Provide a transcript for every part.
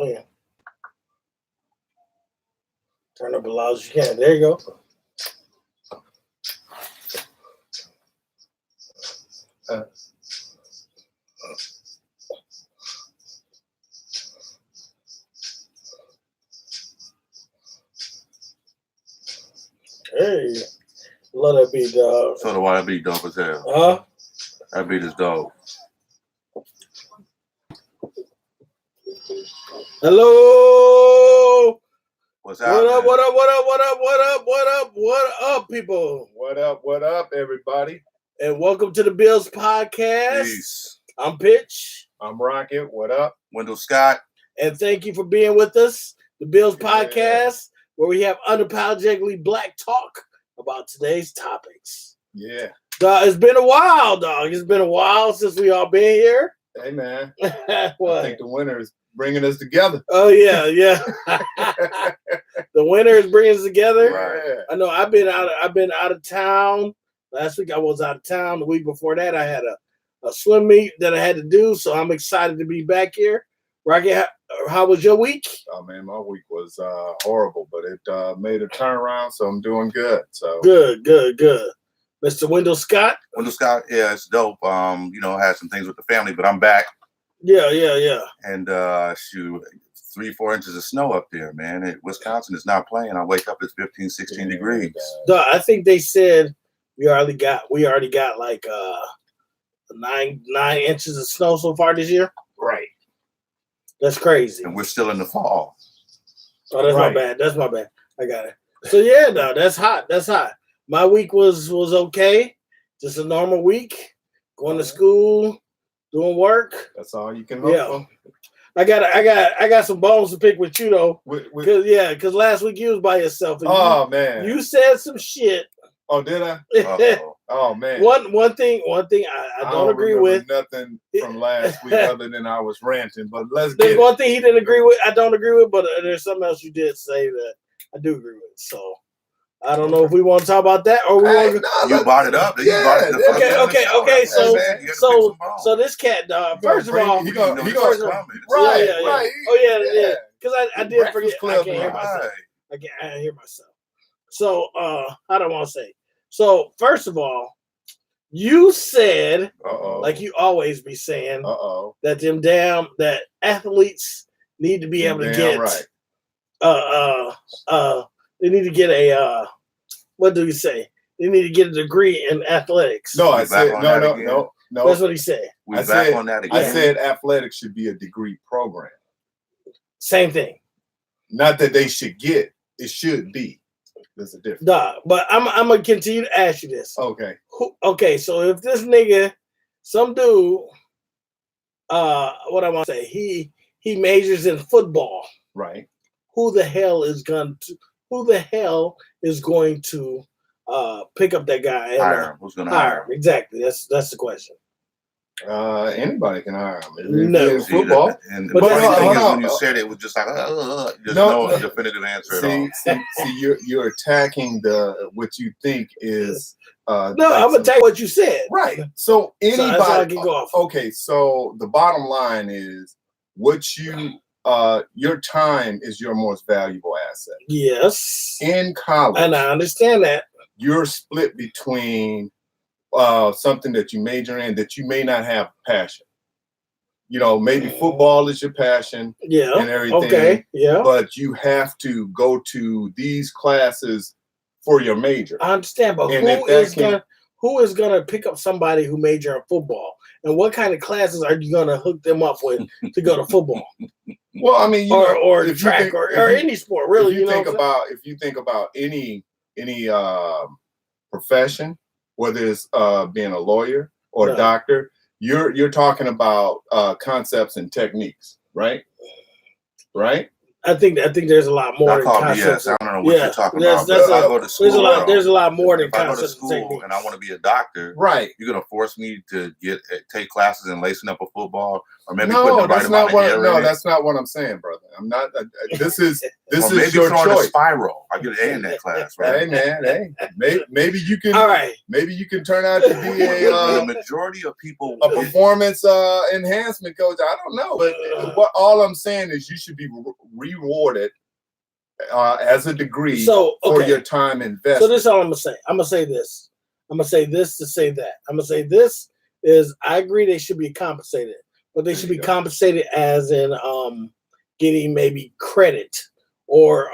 in. Turn up as loud as you can. There you go. Hey, love that beat, dog. So do I. That beat dope as hell. Huh? That beat is dope. Hello. What's happening? What up, people? What up, everybody? And welcome to the BILs Podcast. Peace. I'm Pitch. I'm Rocket. What up? Wendell Scott. And thank you for being with us. The BILs Podcast, where we have unapologetically black talk about today's topics. Yeah. It's been a while, dog. It's been a while since we all been here. Hey, man. What? I think the winter is bringing us together. Oh, yeah. The winter is bringing us together. Right. I know I've been out of town. Last week I was out of town. The week before that I had a swim meet that I had to do, so I'm excited to be back here. Rocky, how was your week? Oh, man, my week was horrible, but it made a turnaround, so I'm doing good. So Good. Mr. Wendell Scott? Wendell Scott, yeah, it's dope. I had some things with the family, but I'm back. Yeah. And 3-4 inches of snow up there, man. Wisconsin is not playing. I wake up, it's 15, 16 degrees. I think they said we already got like 9 inches of snow so far this year. Right. That's crazy. And we're still in the fall. Oh, that's Right. my bad. That's my bad. I got it. So yeah, no, that's hot. My week was okay. Just a normal week. Going to school, doing work. That's all you can hope for. I got some bones to pick with you though. Because last week you was by yourself. And Man. you said some shit. Oh, did I? Oh, man. One thing I don't agree with. Nothing from last week other than I was ranting, but let's There's get one thing he didn't agree with. I don't agree with, but there's something else you did say that I do agree with. So I don't know if we want to talk about that or we want to. You brought it up. Okay. So this cat dog. First of all, right. Oh yeah. Because I did forget. I can't hear myself. I can't hear myself. So I don't want to say. So first of all, you said, like you always be saying, that that athletes need to be able to get they need to get a what do you say? They need to get a degree in athletics. No, I said no. That's what he said. We're back on that again. I said athletics should be a degree program. Same thing. Not that they should get. It should be. There's a difference. But I'm gonna continue to ask you this. Okay. Okay, so if this nigga, some dude, what I want to say, he majors in football. Right. Who the hell is going to pick up that guy? Hire him. Who's gonna hire him? Exactly. That's the question. Anybody can hire him. No. Football. The funny thing is when you said it was just like there's no definitive answer at all. See, you're attacking what you think is. I'm gonna tell you what you said. Right. So anybody. So that's how I can go off. Okay. So the bottom line is your time is your most valuable asset. Yes. In college. And I understand that. You're split between something that you major in that you may not have passion. Maybe football is your passion. Yeah. And everything. Okay. Yeah. But you have to go to these classes for your major. I understand, but who is gonna pick up somebody who major in football? And what kind of classes are you gonna hook them up with to go to football? Well, I mean, or track or any sport, really. If you think about any profession, whether it's being a lawyer or a doctor, you're talking about concepts and techniques, right? Right. I think there's a lot more. I call BS. I don't know what you're talking about. If I go to school, there's a lot more than if I go to concepts and school techniques. and I want to be a doctor, right? You're gonna force me to take classes and lacing up a football, or maybe putting the right amount of air in it? No, that's not what I'm saying, brother. I'm not. This is maybe your choice. A spiral. I get an A in that class, right? Hey man, maybe you can. All right. Maybe you can turn out to be the majority of people a performance enhancement coach. I don't know, but all I'm saying is you should be rewarded as a degree for your time invested. So this is all I'm gonna say. I'm gonna say this. I'm gonna say this to say that. I'm gonna say this is I agree they should be compensated, but they should be compensated as in getting maybe credit or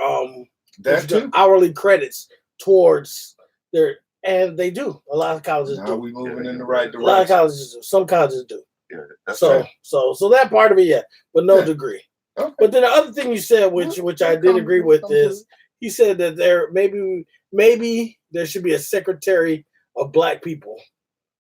hourly credits towards their, and they do. A lot of colleges do. Now we moving in the right direction. A lot of colleges do. Some colleges do. Yeah, that's so right. so that part of it, yeah, but no degree. Okay. But then the other thing you said, which I did agree with, is he said that there maybe there should be a secretary of Black people.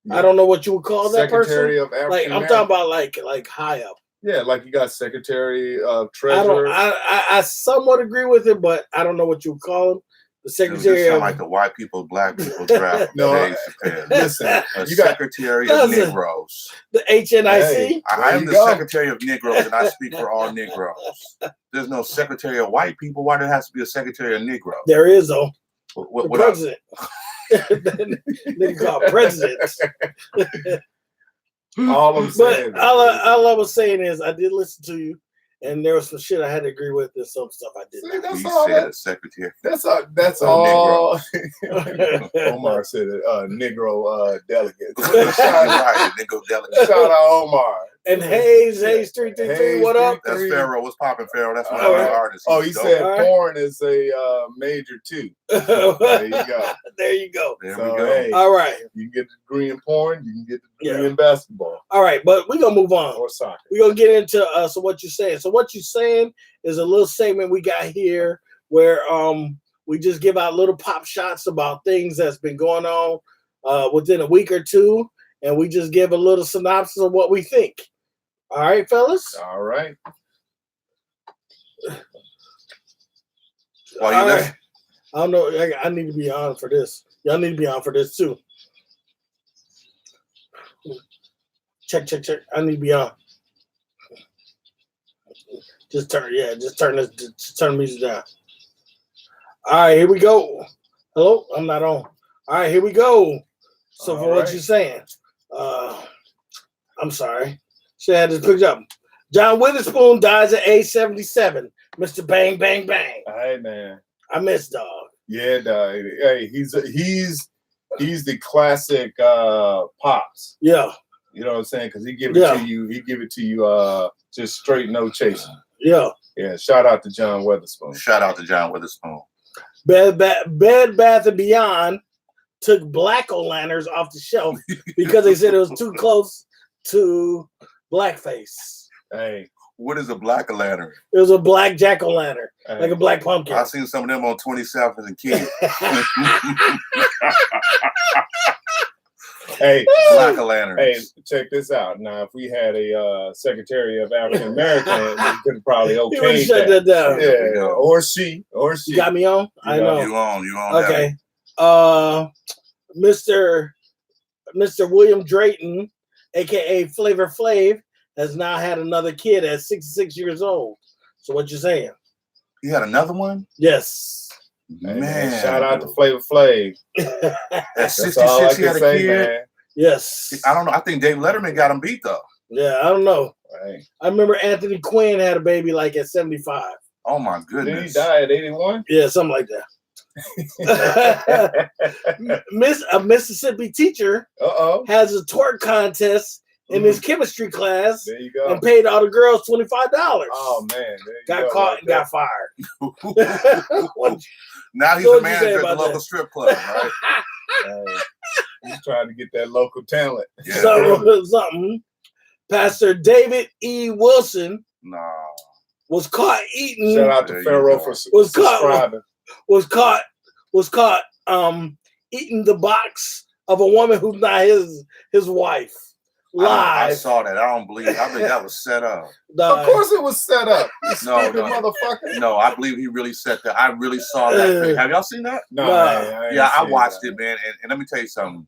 Yeah. I don't know what you would call that person. Secretary of African Like I'm talking about like high up. Yeah, like you got Secretary of Treasurer. I somewhat agree with it, but I don't know what you would call him. The Secretary of like the white people, Black people draft. No, listen, you got Secretary of Negroes. The HNIC. Hey, I am the Secretary of Negroes, and I speak for all Negroes. There's no Secretary of white people. Why there has to be a Secretary of Negroes? There is though. What president. They call presidents. All I'm saying. But all I was saying is I did listen to you. And there was some shit I had to agree with, and some stuff I didn't. That's all. Secretary. That's all. Omar said it. Negro delegate. Negro delegate. Shout out Omar. And Hayes 333. What up? That's Pharaoh. What's popping, Pharaoh? That's one of our artists. Oh, he said porn is a major too. So, there you go. There you go. There we go. Hey, all right. You can get the degree in porn. You can get the degree in basketball. All right, but we're gonna move on. Or soccer. We're gonna get into so what you're saying. So what you're saying is a little segment we got here where we just give out little pop shots about things that's been going on within a week or two, and we just give a little synopsis of what we think. All right, fellas? All right. All right. I don't know. I need to be on for this. Y'all need to be on for this too. Check. I need to be on. Just turn the music down. All right, here we go. Hello? I'm not on. All right, here we go. So for what you're saying, I'm sorry. Should have had this picked up. John Witherspoon dies at age 77. Mr. Bang, bang, bang. Hey, man. I miss dog. Yeah, dog. Hey, he's the classic Pops. Yeah. You know what I'm saying? Because he give it to you. He give it to you just straight, no chasing. Yeah. Yeah. Shout out to John Witherspoon. Bed Bath & Beyond took Black-o'-lanterns off the shelf because they said it was too close to blackface. Hey, what is a black-o'-lantern? It was a black jack-o'-lantern, like a black pumpkin. I seen some of them on 27th and King. Hey, black-o'-lanterns. Hey, check this out. Now, if we had a Secretary of African American, we could probably shut that down. Yeah, or she. You got me on? I know. You on. Okay. Mr. William Drayton, aka Flavor Flav, has now had another kid at 66 years old. So what you saying? He had another one? Yes. Man, shout out to Flavor Flav. At 66, he had a kid. Man. Yes. I don't know. I think Dave Letterman got him beat though. Yeah, I don't know. Right. I remember Anthony Quinn had a baby like at 75. Oh my goodness. Did he die at 81? Yeah, something like that. A Mississippi teacher has a twerk contest in his chemistry class. There you go. And paid all the girls $25. Oh man, got caught and got fired. Now he's a manager at the local strip club, right? He's trying to get that local talent. Yeah. Something. Pastor David E. Wilson was caught eating. Shout out to Pharaoh for subscribing. Was caught eating the box of a woman who's not his wife. Live. I saw that. I don't believe it. I think that was set up. Of course it was set up. You stupid motherfucker. No, I believe he really set that. I really saw that thing. Have y'all seen that? No. I watched it, man. And let me tell you something.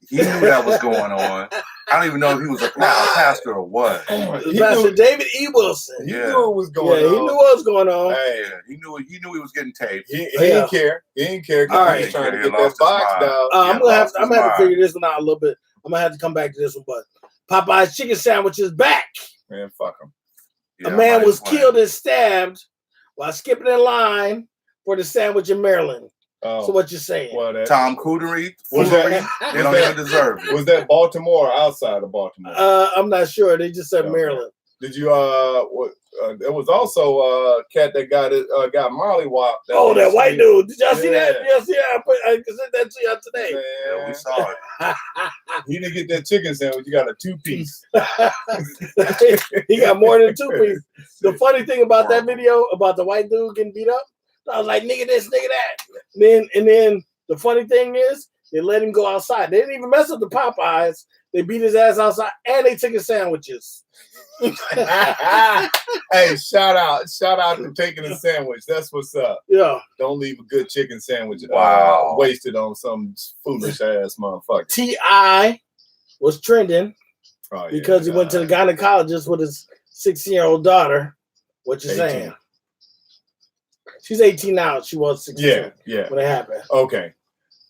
He knew that was going on. I don't even know if he was a pastor or what. Pastor David E. Wilson. He knew what was going on. He knew what was going on. Hey, he knew he was getting taped. He didn't care. He didn't care because he was trying to get that box down. I'm gonna have to figure this one out a little bit. I'm gonna have to come back to this one, but Popeye's chicken sandwich is back. Man, fuck him. A man was killed and stabbed while skipping in line for the sandwich in Maryland. So what you saying? Well, Tom Cootery? Was that? They don't even deserve it. Was that Baltimore or outside of Baltimore? I'm not sure. They just said Maryland. Did you? There was also a cat that got mollywopped. That white dude. Did y'all see that? Y'all see that? I sent that to y'all today. Man. Yeah, we saw it. He didn't get that chicken sandwich. You got a 2-piece. He got more than 2-piece. The funny thing about that video about the white dude getting beat up, I was like, nigga this, nigga that. And then the funny thing is, they let him go outside. They didn't even mess up the Popeyes. They beat his ass outside, and they took his sandwiches. Hey, shout out to taking a sandwich. That's what's up. Yeah. Don't leave a good chicken sandwich wasted on some foolish ass motherfucker. T.I. was trending because he went to the gynecologist with his 16-year-old daughter. What you saying? She's 18 now. She was 16 when it happened. Okay.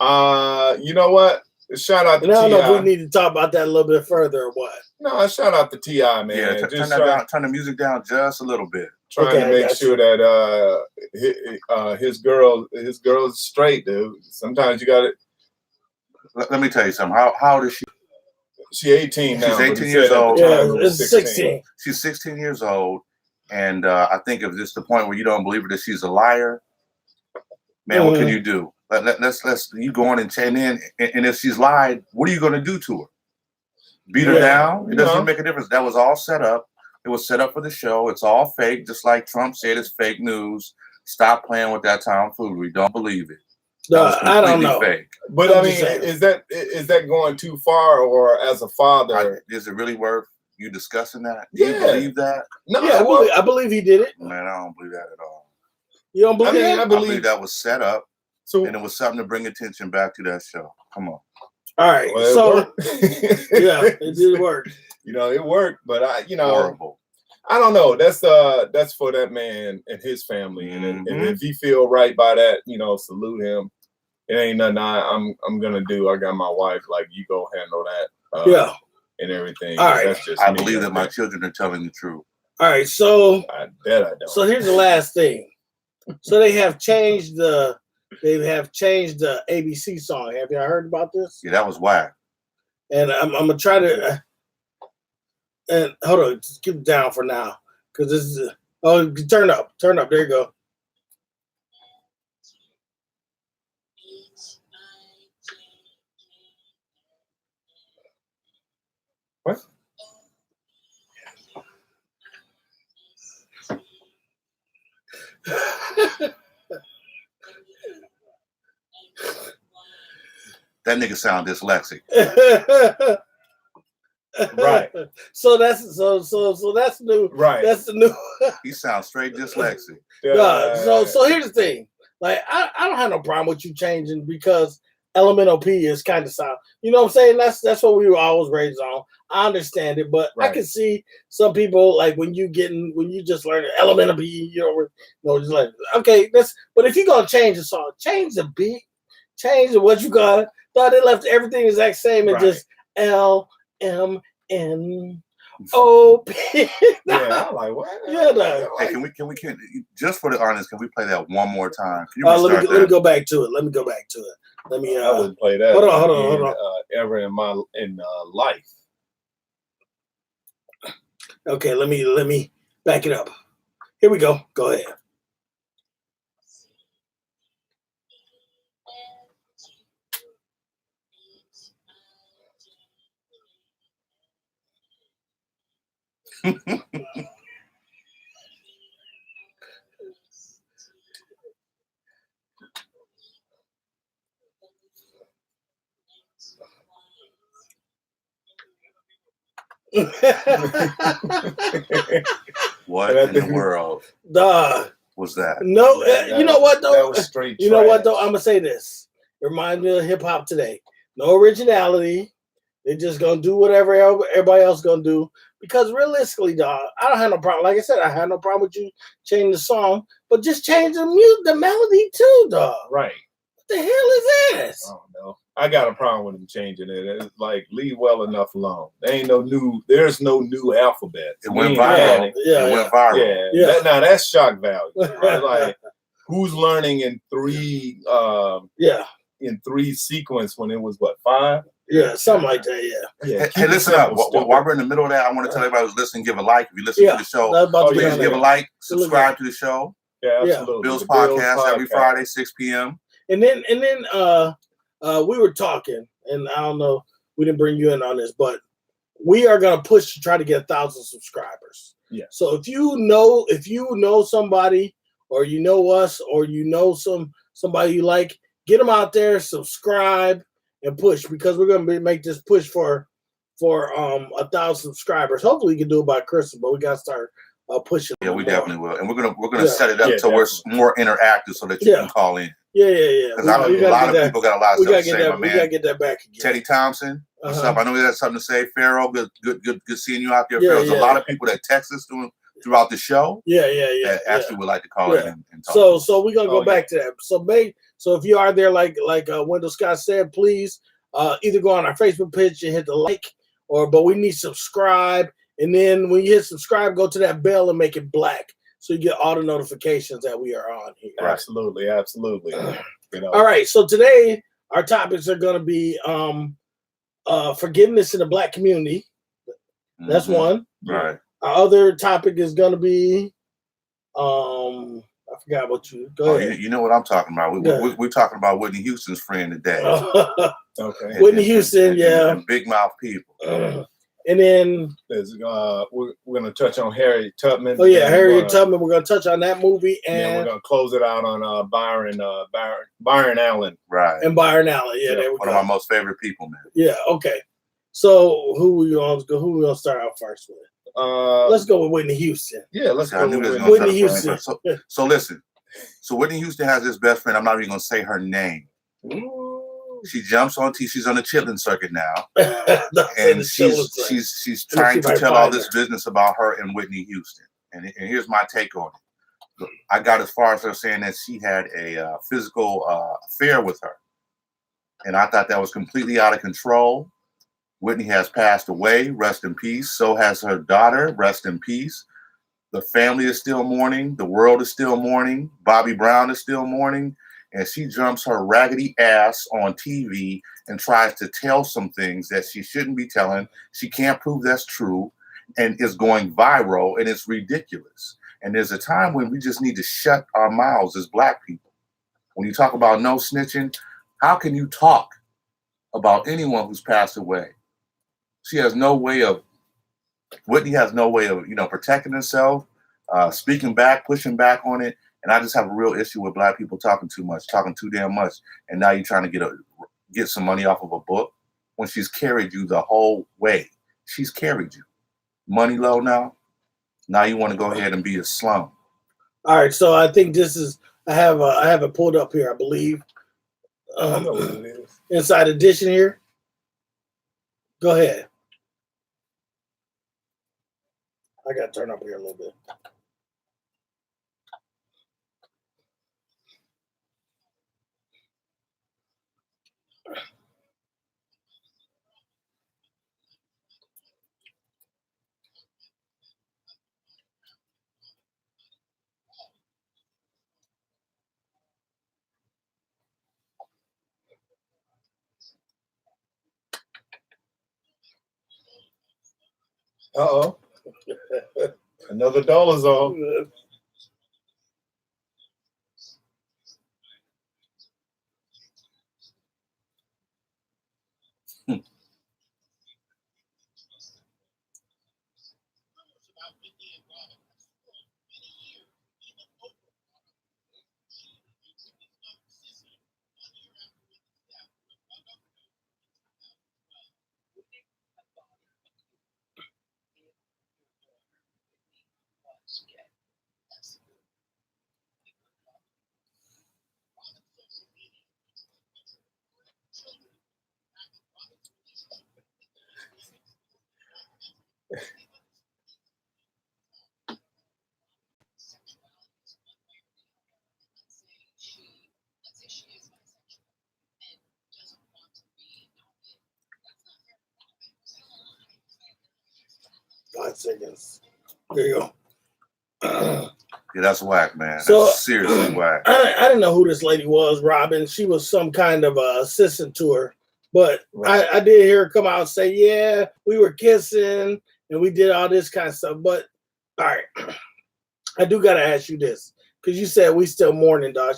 You know what? Shout out to T.I. I don't know if we need to talk about that a little bit further or what. No, shout out to T.I., man. Yeah, turn the music down just a little bit. Trying to make sure that his girl is straight, dude. Sometimes you got to. Let me tell you something. How old is she? She's 18 now. She's 18 years old. Yeah, it's 16. She's 16 years old. And I think if it's the point where you don't believe her that she's a liar, man, what can you do? Let's you go on and if she's lied, what are you going to do to her? Beat her down? It doesn't make a difference. That was all set up. It was set up for the show. It's all fake, just like Trump said. It's fake news. Stop playing with that tomfoolery. Don't believe it. I don't know. Fake. But I mean, is that going too far? Or as a father, is it really worth you discussing that? Do you believe that? No, I believe he did it. Man, I don't believe that at all. You don't believe that? I believe that was set up, and it was something to bring attention back to that show. Come on. All right, it did work. It worked, but horrible. I don't know. That's for that man and his family, and if he feel right by that, salute him. It ain't nothing I'm gonna do. I got my wife. Like, you go handle that. And everything. All right. That's just I believe that my children are telling the truth. All right, so I don't. So here's the last thing. So they have changed the ABC song. Have y'all heard about this? Yeah, that was whack. And I'm gonna try to and hold on, just keep it down for now, because this is turn up. There you go. What? That nigga sound dyslexic. Right. So that's new. Right. That's the new. He sounds straight dyslexic. So here's the thing. Like, I don't have no problem with you changing, because Elemental P is kind of sound. You know what I'm saying? That's what we were always raised on. I understand it, but I can see some people, like, when you just learn Elemental P, just like, okay, but if you're gonna change the song, change the beat, change what you got. Thought they left everything exact same and just LMNOP. Yeah, I'm like, what? Yeah, no. Hey, can we just for the audience, can we play that one more time? Can you let me go back to it. Let me. I wouldn't play that. Hold on. Ever in my life. Okay, let me back it up. Here we go. Go ahead. What in the world was that? No, you know what though? That was straight. You know what though? I'm gonna say this. It reminds me of hip hop today. No originality. They're just gonna do whatever everybody else gonna do. Because realistically, dog, I don't have no problem. Like I said, I have no problem with you changing the song, but just change the melody too, dog. Right. What the hell is this? I don't know. I got a problem with him changing it. It's like, leave well enough alone. There's no new alphabet. It went viral. Yeah, it went viral. Yeah. Now that's shock value. Right? Like, who's learning in three sequence when it was what, 5? Yeah, something like that. Yeah. Hey, listen up. While we're in the middle of that, I want to tell everybody who's listening, give a like. If you listen to the show, please give a like, subscribe to the show. Yeah, absolutely. BILs Podcast every Friday, 6 p.m. And then we were talking, and I don't know, we didn't bring you in on this, but we are gonna push to try to get 1,000 subscribers. Yeah. So if you know somebody, or you know us, or you know somebody you like, get them out there, subscribe, and push, because we're gonna make this push for 1,000 subscribers. Hopefully we can do it by Christmas, but we gotta start pushing. Yeah, we definitely will, and we're gonna set it up so we're more interactive, so that you can call in. Yeah. Because I know a lot of people got a lot of stuff to say. My man, we gotta get that back again. Teddy Thompson, what's up? I know you had something to say. Pharaoh, good seeing you out there. Pharaoh, there's a lot of people that text us throughout the show. Yeah. That actually would like to call in and talk. So we're gonna go back to that. So if you are there, like Wendell Scott said, please either go on our Facebook page and hit the like, but we need subscribe, and then when you hit subscribe, go to that bell and make it black, so you get all the notifications that we are on here. Right. Absolutely. All right. So today our topics are going to be forgiveness in the Black community. That's one. Right. Our other topic is going to be I forgot what you. Go ahead. You know what I'm talking about. We're talking about Whitney Houston's friend today. Okay. Whitney Houston, and big mouth people. And then we're going to touch on Harriet Tubman. Oh yeah, Harriet Tubman. We're going to touch on that movie, and we're going to close it out on Byron Allen. Right. And Byron Allen. Yeah, there we one go. of my most favorite people, man. Yeah. Okay. So who we going to start out first with? Let's go with Whitney Houston. Yeah, let's go with Whitney Houston. So listen. So Whitney Houston has this best friend. I'm not even going to say her name. Ooh. She jumps on she's on the chitlin circuit now, and she's trying to tell all this business about her and Whitney Houston. And here's my take on it. I got as far as her saying that she had a physical affair with her, and I thought that was completely out of control. Whitney has passed away, rest in peace. So has her daughter, rest in peace. The family is still mourning. The world is still mourning. Bobby Brown is still mourning. And she jumps her raggedy ass on TV and tries to tell some things that she shouldn't be telling. She can't prove that's true, and it's going viral, and it's ridiculous. And there's a time when we just need to shut our mouths as Black people. When you talk about no snitching, how can you talk about anyone who's passed away? Whitney has no way of, protecting herself, speaking back, pushing back on it. And I just have a real issue with Black people talking too much, talking too damn much. And now you're trying to get some money off of a book when she's carried you the whole way. She's carried you. Money low now. Now you want to go ahead and be a slum. All right. So I think I have it pulled up here, I believe. I know what it is. Inside Edition here. Go ahead. I got to turn up here a little bit. Uh-oh. Another dollar's off. Five seconds. There you go. Yeah, that's whack, man. That's seriously whack. I didn't know who this lady was, Robin. She was some kind of assistant to her. But right. I did hear her come out and say, yeah, we were kissing and we did all this kind of stuff. But, all right, I do got to ask you this. Because you said we still mourning, dog.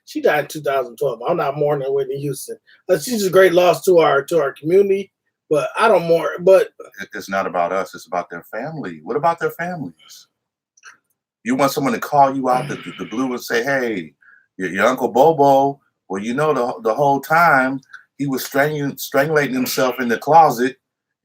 She died in 2012. I'm not mourning Whitney Houston. She's a great loss to our community. But I don't mourn. But it's not about us. It's about their family. What about their families? You want someone to call you out the blue and say, hey, your Uncle Bobo, well, you know, the whole time he was strangulating himself in the closet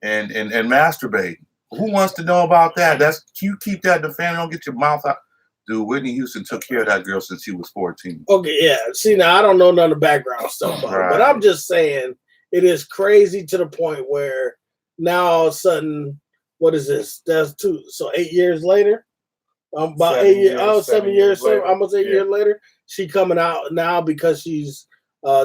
and masturbating. Who wants to know about that? You keep that in the family. Don't get your mouth out. Dude, Whitney Houston took care of that girl since she was 14. Okay, yeah. See, now I don't know none of the background stuff, but I'm just saying it is crazy to the point where now all of a sudden, what is this? That's 8 years later? About 8 years, 7 years, almost 8 years later, she coming out now because she's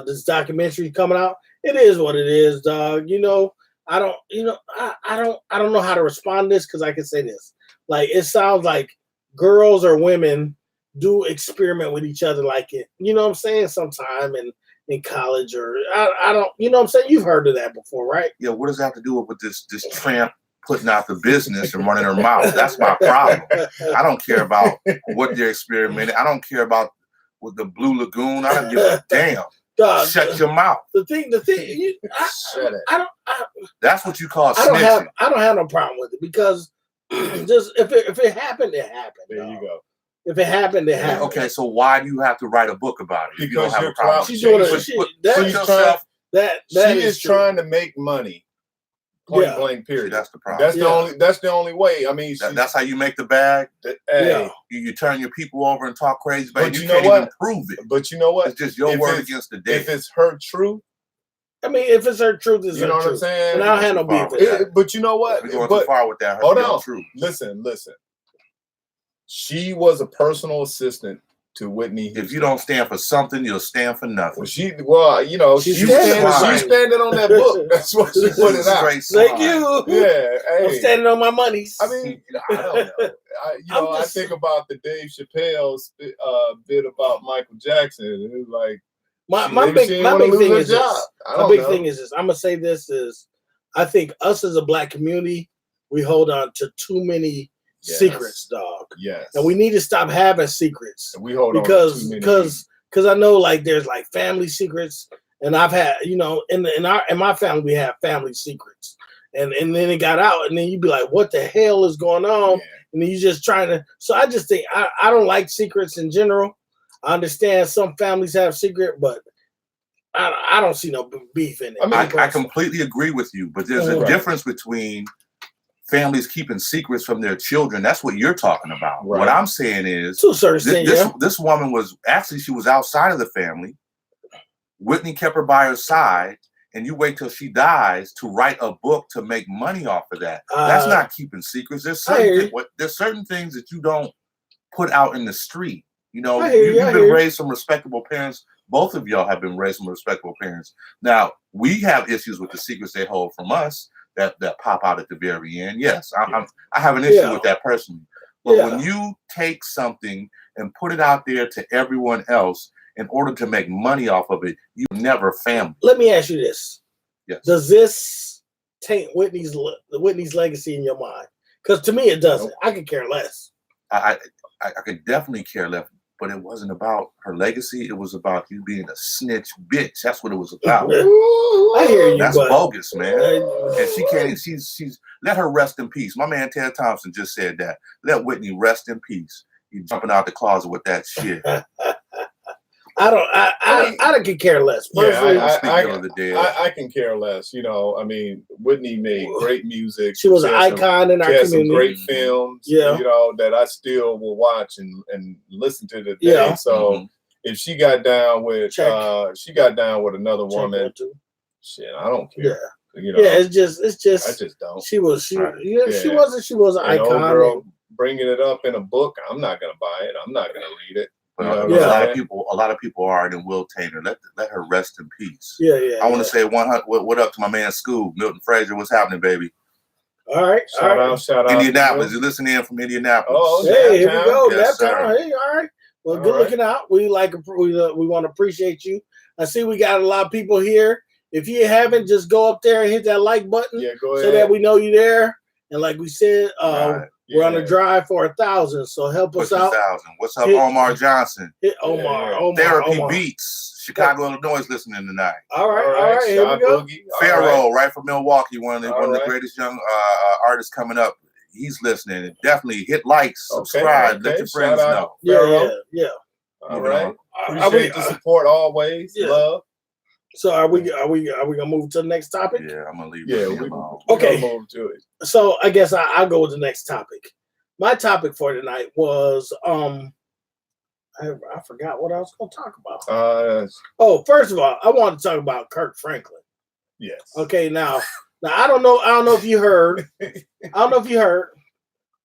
this documentary coming out. It is what it is, dog. You know, I don't know how to respond to this because I can say this. Like, it sounds like girls or women do experiment with each other like it. You know what I'm saying? Sometime in college or I don't. You know what I'm saying? You've heard of that before, right? Yeah. What does that have to do with this tramp putting out the business and running her mouth? That's my problem. I don't care about what they're experimenting. I don't care about with the Blue Lagoon. I don't give a damn. Shut your mouth. The thing. Shut it. That's what you call snitching. I don't have no problem with it because just if it happened, it happened. There you go. If it happened, it happened. Okay, so why do you have to write a book about it? Because you don't have a problem. She is trying to make money. Point blank, period. That's the problem. That's the only way. I mean, that's how you make the bag. You turn your people over and talk crazy, but you can't even prove it. But you know what? It's just your word against the dead. If it's her truth, I mean, if it's her truth, it's her truth. You know what I'm saying? And I don't have no beef with that. But you know what? We're going too far with that. Hold on. Listen. She was a personal assistant to Whitney Houston. If you don't stand for something, you'll stand for nothing. She's standing on that book. That's what she put it out. Thank you. Yeah, I'm standing on my monies. I mean, I don't know. I think about the Dave Chappelle's bit about Michael Jackson, and it was like my big thing is this. My big thing is this. I'm gonna say this is, I think us as a black community, we hold on to too many secrets, dog. Yes. And we need to stop having secrets. And we hold on because I know like there's like family secrets, and I've had, you know, in my family we have family secrets. And then it got out, and then you'd be like, what the hell is going on? Yeah. And then you just trying to, so I just think I don't like secrets in general. I understand some families have secret, but I don't see no beef in it. I mean, I completely agree with you, but there's a difference between families keeping secrets from their children. That's what you're talking about. Right. What I'm saying is, to a certain extent, this woman was outside of the family. Whitney kept her by her side, and you wait till she dies to write a book to make money off of that. That's not keeping secrets. There's certain things that you don't put out in the street. You know, you've been raised from respectable parents. Both of y'all have been raised from respectable parents. Now, we have issues with the secrets they hold from us that pop out at the very end. Yes, I have an issue with that personally. But when you take something and put it out there to everyone else in order to make money off of it, you never family. Let me ask you this. Yes. Does this taint Whitney's legacy in your mind? Because to me, it doesn't. I could care less. I could definitely care less. But it wasn't about her legacy. It was about you being a snitch bitch. That's what it was about. I hear you. That's bogus, man. And she can't. She's let her rest in peace. My man Ted Thompson just said that. Let Whitney rest in peace. You jumping out the closet with that shit. I could care less. Personally, I can care less. You know, I mean, Whitney made great music. She was an icon in our community. Some great films, you know, that I still will watch and listen to today. So if she got down with another woman, shit, I don't care. You know, yeah, it's just. I just don't. She was an An icon. old girl bringing it up in a book. I'm not gonna buy it. I'm not gonna read it. A lot of people are, and will Tainer. Let her rest in peace. Yeah. I want to say 100. What up to my man Scoob, Milton Frazier? What's happening, baby? All right, shout out, Indianapolis. You're listening in from Indianapolis. Oh, hey, here we go. Yes, Naptown. Hey, all right. Well, good looking out. We want to appreciate you. I see we got a lot of people here. If you haven't, just go up there and hit that like button. Yeah, go ahead. So that we know you're there. And like we said, we're on a drive for 1,000. So help us out. 1,000. What's up, Omar Johnson? Omar. Therapy Beats. Chicago, Illinois, listening tonight. All right. Here we go. Pharaoh, right from Milwaukee, one of the greatest young artists coming up. He's listening. Definitely hit likes, subscribe, let your friends know. Yeah. All right. Appreciate the support always. Yeah. Love. So are we gonna move to the next topic? Yeah, I'm gonna leave. Okay. Move to it. So I guess I'll go with the next topic. My topic for tonight was I forgot what I was going to talk about. First of all, I want to talk about Kirk Franklin. Yes. Okay, now I don't know if you heard.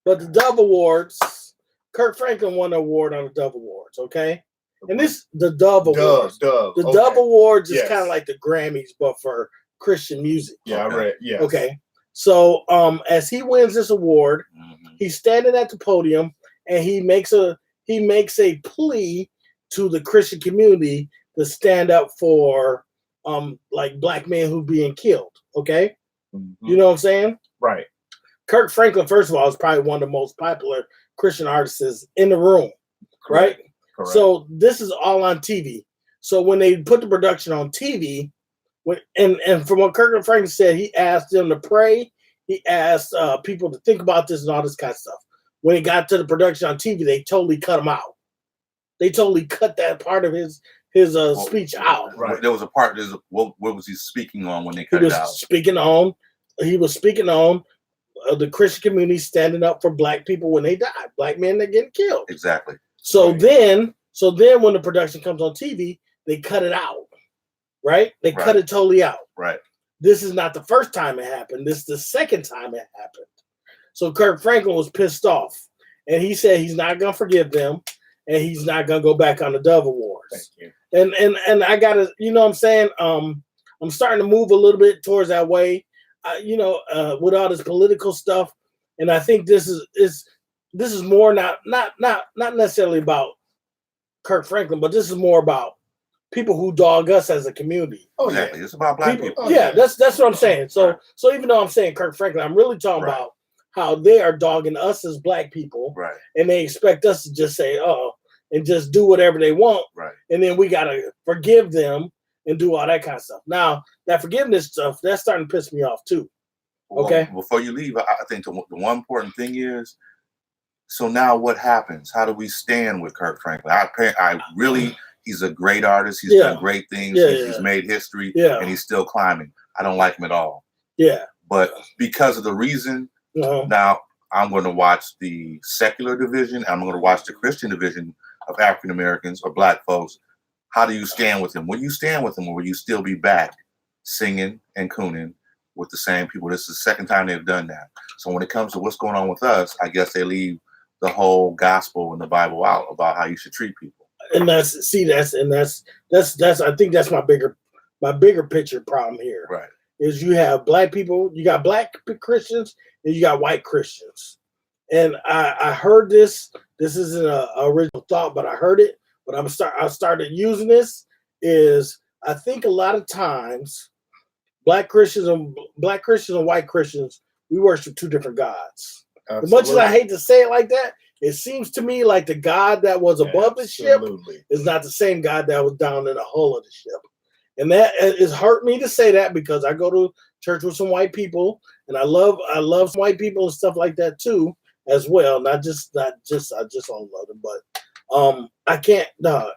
But the Dove Awards, Kirk Franklin won an award on the Dove Awards, okay? And the Dove Awards. Dove. The Dove Awards is kind of like the Grammys, but for Christian music. Yeah, I read. Yeah. Okay. So as he wins this award, he's standing at the podium and he makes a plea to the Christian community to stand up for like black men who being killed. Okay. You know what I'm saying? Right. Kirk Franklin, first of all, is probably one of the most popular Christian artists in the room. Correct. Right? Correct. So this is all on TV. So when they put the production on TV, and from what Kirk Franklin said, he asked them to pray. He asked people to think about this and all this kind of stuff. When it got to the production on TV, they totally cut him out. They totally cut that part of his speech out. Right. There was a part. What was he speaking on when they cut it out? He was speaking on the Christian community standing up for black people when they die, black men that get killed. Exactly. So then when the production comes on TV, they cut it out. Right? They cut it totally out. Right. This is not the first time it happened. This is the second time it happened. So Kirk Franklin was pissed off. And he said he's not going to forgive them. And he's not going to go back on the Dove Awards. Thank you. And I got to, you know what I'm saying? I'm starting to move a little bit towards that way, with all this political stuff. And I think this is more not necessarily about Kirk Franklin, but this is more about people who dog us as a community. Oh, exactly. It's about black people. That's what I'm saying. So even though I'm saying Kirk Franklin, I'm really talking about how they are dogging us as black people. Right. And they expect us to just say, and just do whatever they want. Right. And then we got to forgive them and do all that kind of stuff. Now, that forgiveness stuff, that's starting to piss me off too. Okay. Well, before you leave, I think the one important thing is, so now what happens? How do we stand with Kirk Franklin? He's a great artist. He's done great things. He's made history, and he's still climbing. I don't like him at all. Yeah. But because of the reason, now I'm going to watch the secular division. I'm going to watch the Christian division of African Americans or black folks. How do you stand with him? Will you stand with him, or will you still be back singing and cooning with the same people? This is the second time they've done that. So when it comes to what's going on with us, I guess they leave the whole gospel and the Bible out about how you should treat people. And that's I think that's my bigger picture problem here. Right. Is you have black people, you got black Christians, and you got white Christians. And I heard this. This isn't an original thought, but I heard it. But I started using this. Is I think a lot of times black Christians and white Christians, we worship two different gods. Absolutely. As much as I hate to say it like that, it seems to me like the God that was above the ship is not the same God that was down in the hull of the ship. And that is hurt me to say that because I go to church with some white people and I love some white people and stuff like that too, as well. I just don't love them, but I can't. That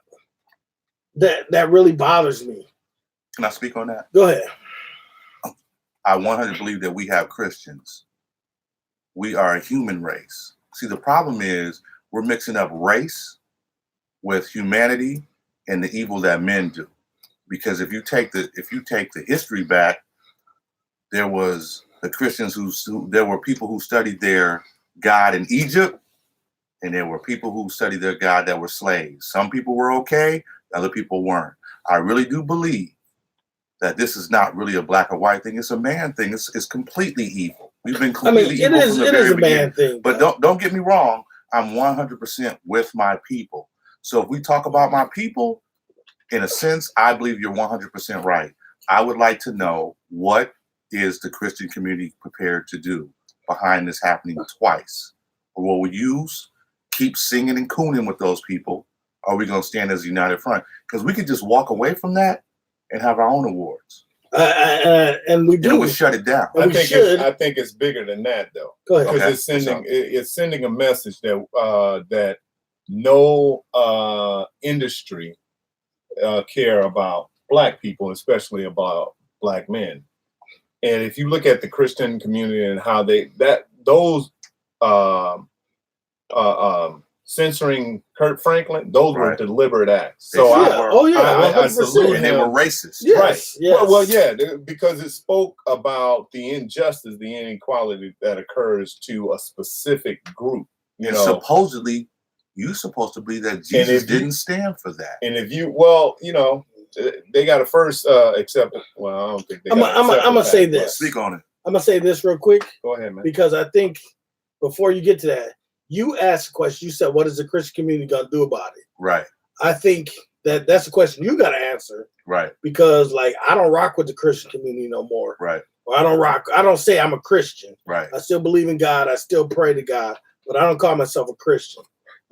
really bothers me. Can I speak on that? Go ahead. I 100% believe that we have Christians. We are a human race. See, the problem is we're mixing up race with humanity and the evil that men do. Because if you take the history back, there was the Christians who there were people who studied their God in Egypt, and there were people who studied their God that were slaves. Some people were okay, other people weren't. I really do believe that this is not really a black or white thing. It's a man thing. It's completely evil. We've been completely evil from the very beginning. Thing, but don't get me wrong. I'm 100% with my people. So if we talk about my people, in a sense, I believe you're 100% right. I would like to know, what is the Christian community prepared to do behind this happening twice? Or will we keep singing and cooning with those people? Or are we going to stand as a united front? Because we could just walk away from that and have our own awards. And we do. We shut it down. I think it's bigger than that, though. Go ahead. Because it's sending a message that that no industry care about black people, especially about black men. And if you look at the Christian community and how those censoring Kurt Franklin, those were deliberate acts. So I salute him. And they were racist. Yes, right. Yes. Well, yeah, because it spoke about the injustice, the inequality that occurs to a specific group. You know, supposedly, you're supposed to believe that Jesus didn't stand for that. And if you, they got to first accept it. Well, I don't think they. I'm gonna say this. Speak on it. I'm gonna say this real quick. Go ahead, man. Because I think before you get to that, you asked a question. You said, "What is the Christian community gonna do about it?" Right. I think that's a question you got to answer. Right. Because I don't rock with the Christian community no more. Right. Or I don't say I'm a Christian. Right. I still believe in God. I still pray to God, but I don't call myself a Christian.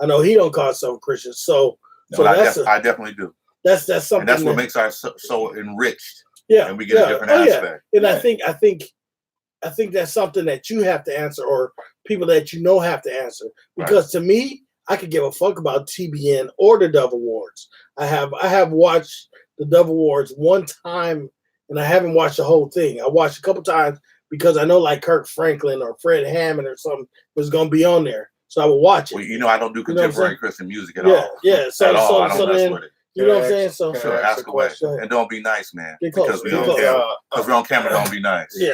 I know he don't call himself a Christian. So I definitely do. That's something. And that's what makes us so enriched. Yeah. And we get a different aspect. Yeah. And I think that's something that you have to answer, or people that have to answer. Because to me, I could give a fuck about TBN or the Dove Awards. I have watched the Dove Awards one time, and I haven't watched the whole thing. I watched a couple times because I know Kirk Franklin or Fred Hammond or something was going to be on there. So I would watch it. Well, I don't do contemporary Christian music at all. Yeah. So at all. I don't mess with it. You know what I'm saying? So sure, ask away. And don't be nice, man. Because we're on camera, don't be nice. Yeah.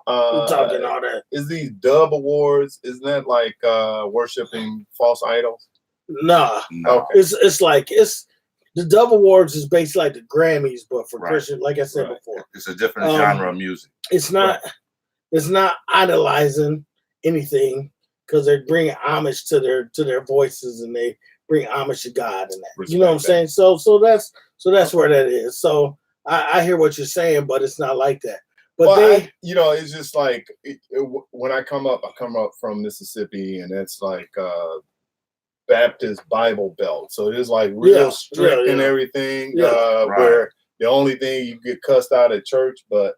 We're talking all that. Is these Dove Awards, isn't that like worshiping false idols? Nah. No. Okay. It's the Dove Awards is basically like the Grammys, but for Christian, like I said before. It's a different genre of music. It's not idolizing anything, because they bring homage to their voices, and they bring homage to God and that. Respect, you know what I'm saying? So that's where that is. So I hear what you're saying, but it's not like that. But it's just like when I come up from Mississippi, and it's like Baptist Bible Belt. So it is like real strict and everything. Where the only thing you get cussed out at church, but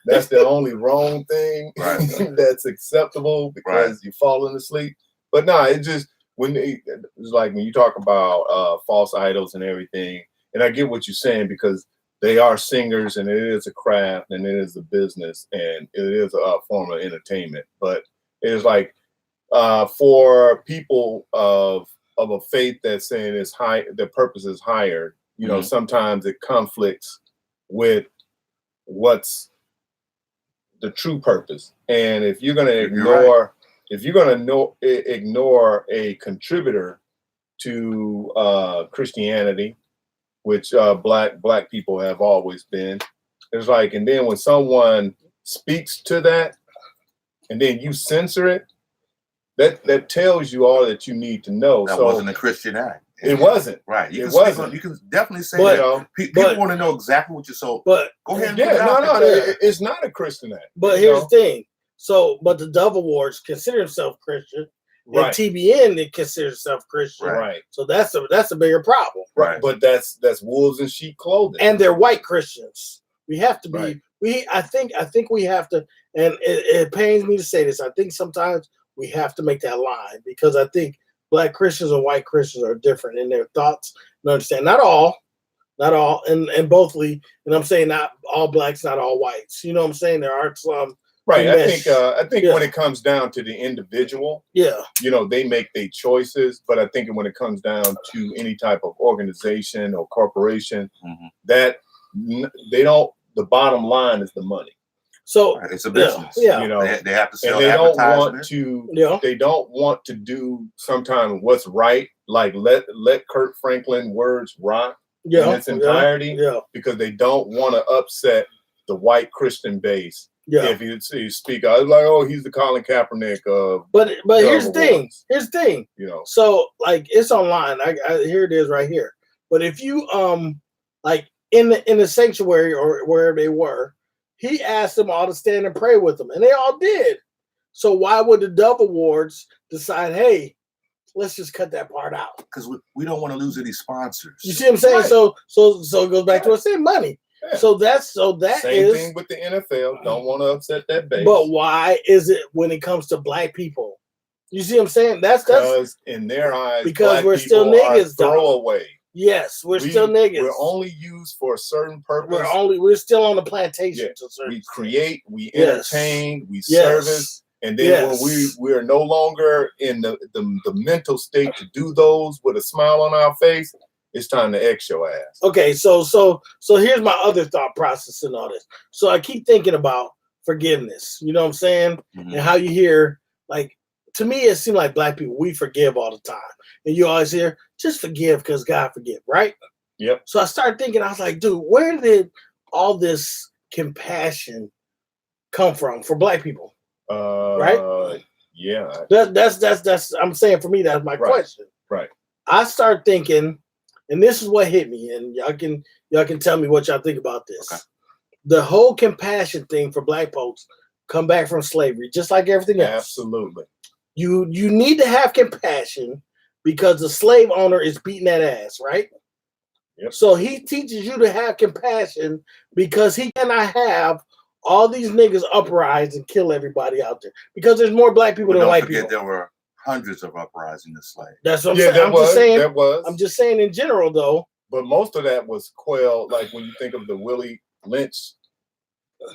that's the only wrong thing that's acceptable because you're falling asleep. But no, it just it's like when you talk about false idols and everything, and I get what you're saying, because they are singers, and it is a craft, and it is a business, and it is a form of entertainment. But it's like for people of a faith that's saying it's high, the purpose is higher. Sometimes it conflicts with what's the true purpose. And if you're going to ignore a contributor to Christianity, which black people have always been, it's like, and then when someone speaks to that, and then you censor it, that tells you all that you need to know. That wasn't a Christian act. It wasn't. Right. You can definitely say that. People want to know exactly what you sold. But go ahead. It's not a Christian act. But here's the thing. So, but the Dove Awards consider themselves Christian. And TBN, they consider themselves Christian. Right. So that's a bigger problem. Right. But that's wolves in sheep clothing. And they're white Christians. We have to be. I think we have to. And it pains me to say this. I think sometimes we have to make that line, because I think Black Christians and white Christians are different in their thoughts and understand. Not all, and bothly. And I'm saying not all blacks, not all whites. You know what I'm saying? There are some. Right. I think when it comes down to the individual, they make their choices. But I think when it comes down to any type of organization or corporation, that they don't. The bottom line is the money. So it's a business. Yeah. You know, they have to sell and they don't want to. They don't want to do sometimes what's right. Like let Kirk Franklin words rock in its entirety. Because they don't want to upset the white Christian base. Yeah. If you speak, I was like, oh, he's the Colin Kaepernick of. But here's the thing. Here's the thing. You know. So like it's online. I here it is right here. But if you like in the sanctuary or wherever they were, he asked them all to stand and pray with him, and they all did. So why would the Dove Awards decide, hey, let's just cut that part out? Because we don't want to lose any sponsors. You see what I'm saying? Right. So it goes back to us saying money. Yeah. So that same thing with the NFL. Don't want to upset that base. But why is it when it comes to black people? You see what I'm saying? That's because in their eyes, because we're still niggas. Throwaway. Yes, we're still niggas. We're only used for a certain purpose. We're still on the plantation. Yeah. We create, we entertain, we service, and then when we are no longer in the mental state to do those with a smile on our face, it's time to X your ass. Okay, so here's my other thought process in all this. So I keep thinking about forgiveness. You know what I'm saying? Mm-hmm. And how you hear, like, to me, it seems like black people, we forgive all the time. And you always hear, just forgive because God forgive, right? Yep. So I started thinking, I was like, dude, where did all this compassion come from for black people? Right? Yeah. That's I'm saying for me, that's my question. Right. I started thinking, and this is what hit me, and y'all can tell me what y'all think about this. Okay. The whole compassion thing for black folks come back from slavery, just like everything else. Absolutely. You need to have compassion because the slave owner is beating that ass, right? Yep. So he teaches you to have compassion because he cannot have all these niggas uprise and kill everybody out there because there's more black people than white people. There were hundreds of uprisings in slavery. That's what I'm saying. I'm just saying in general, though. But most of that was quelled, like when you think of the Willie Lynch,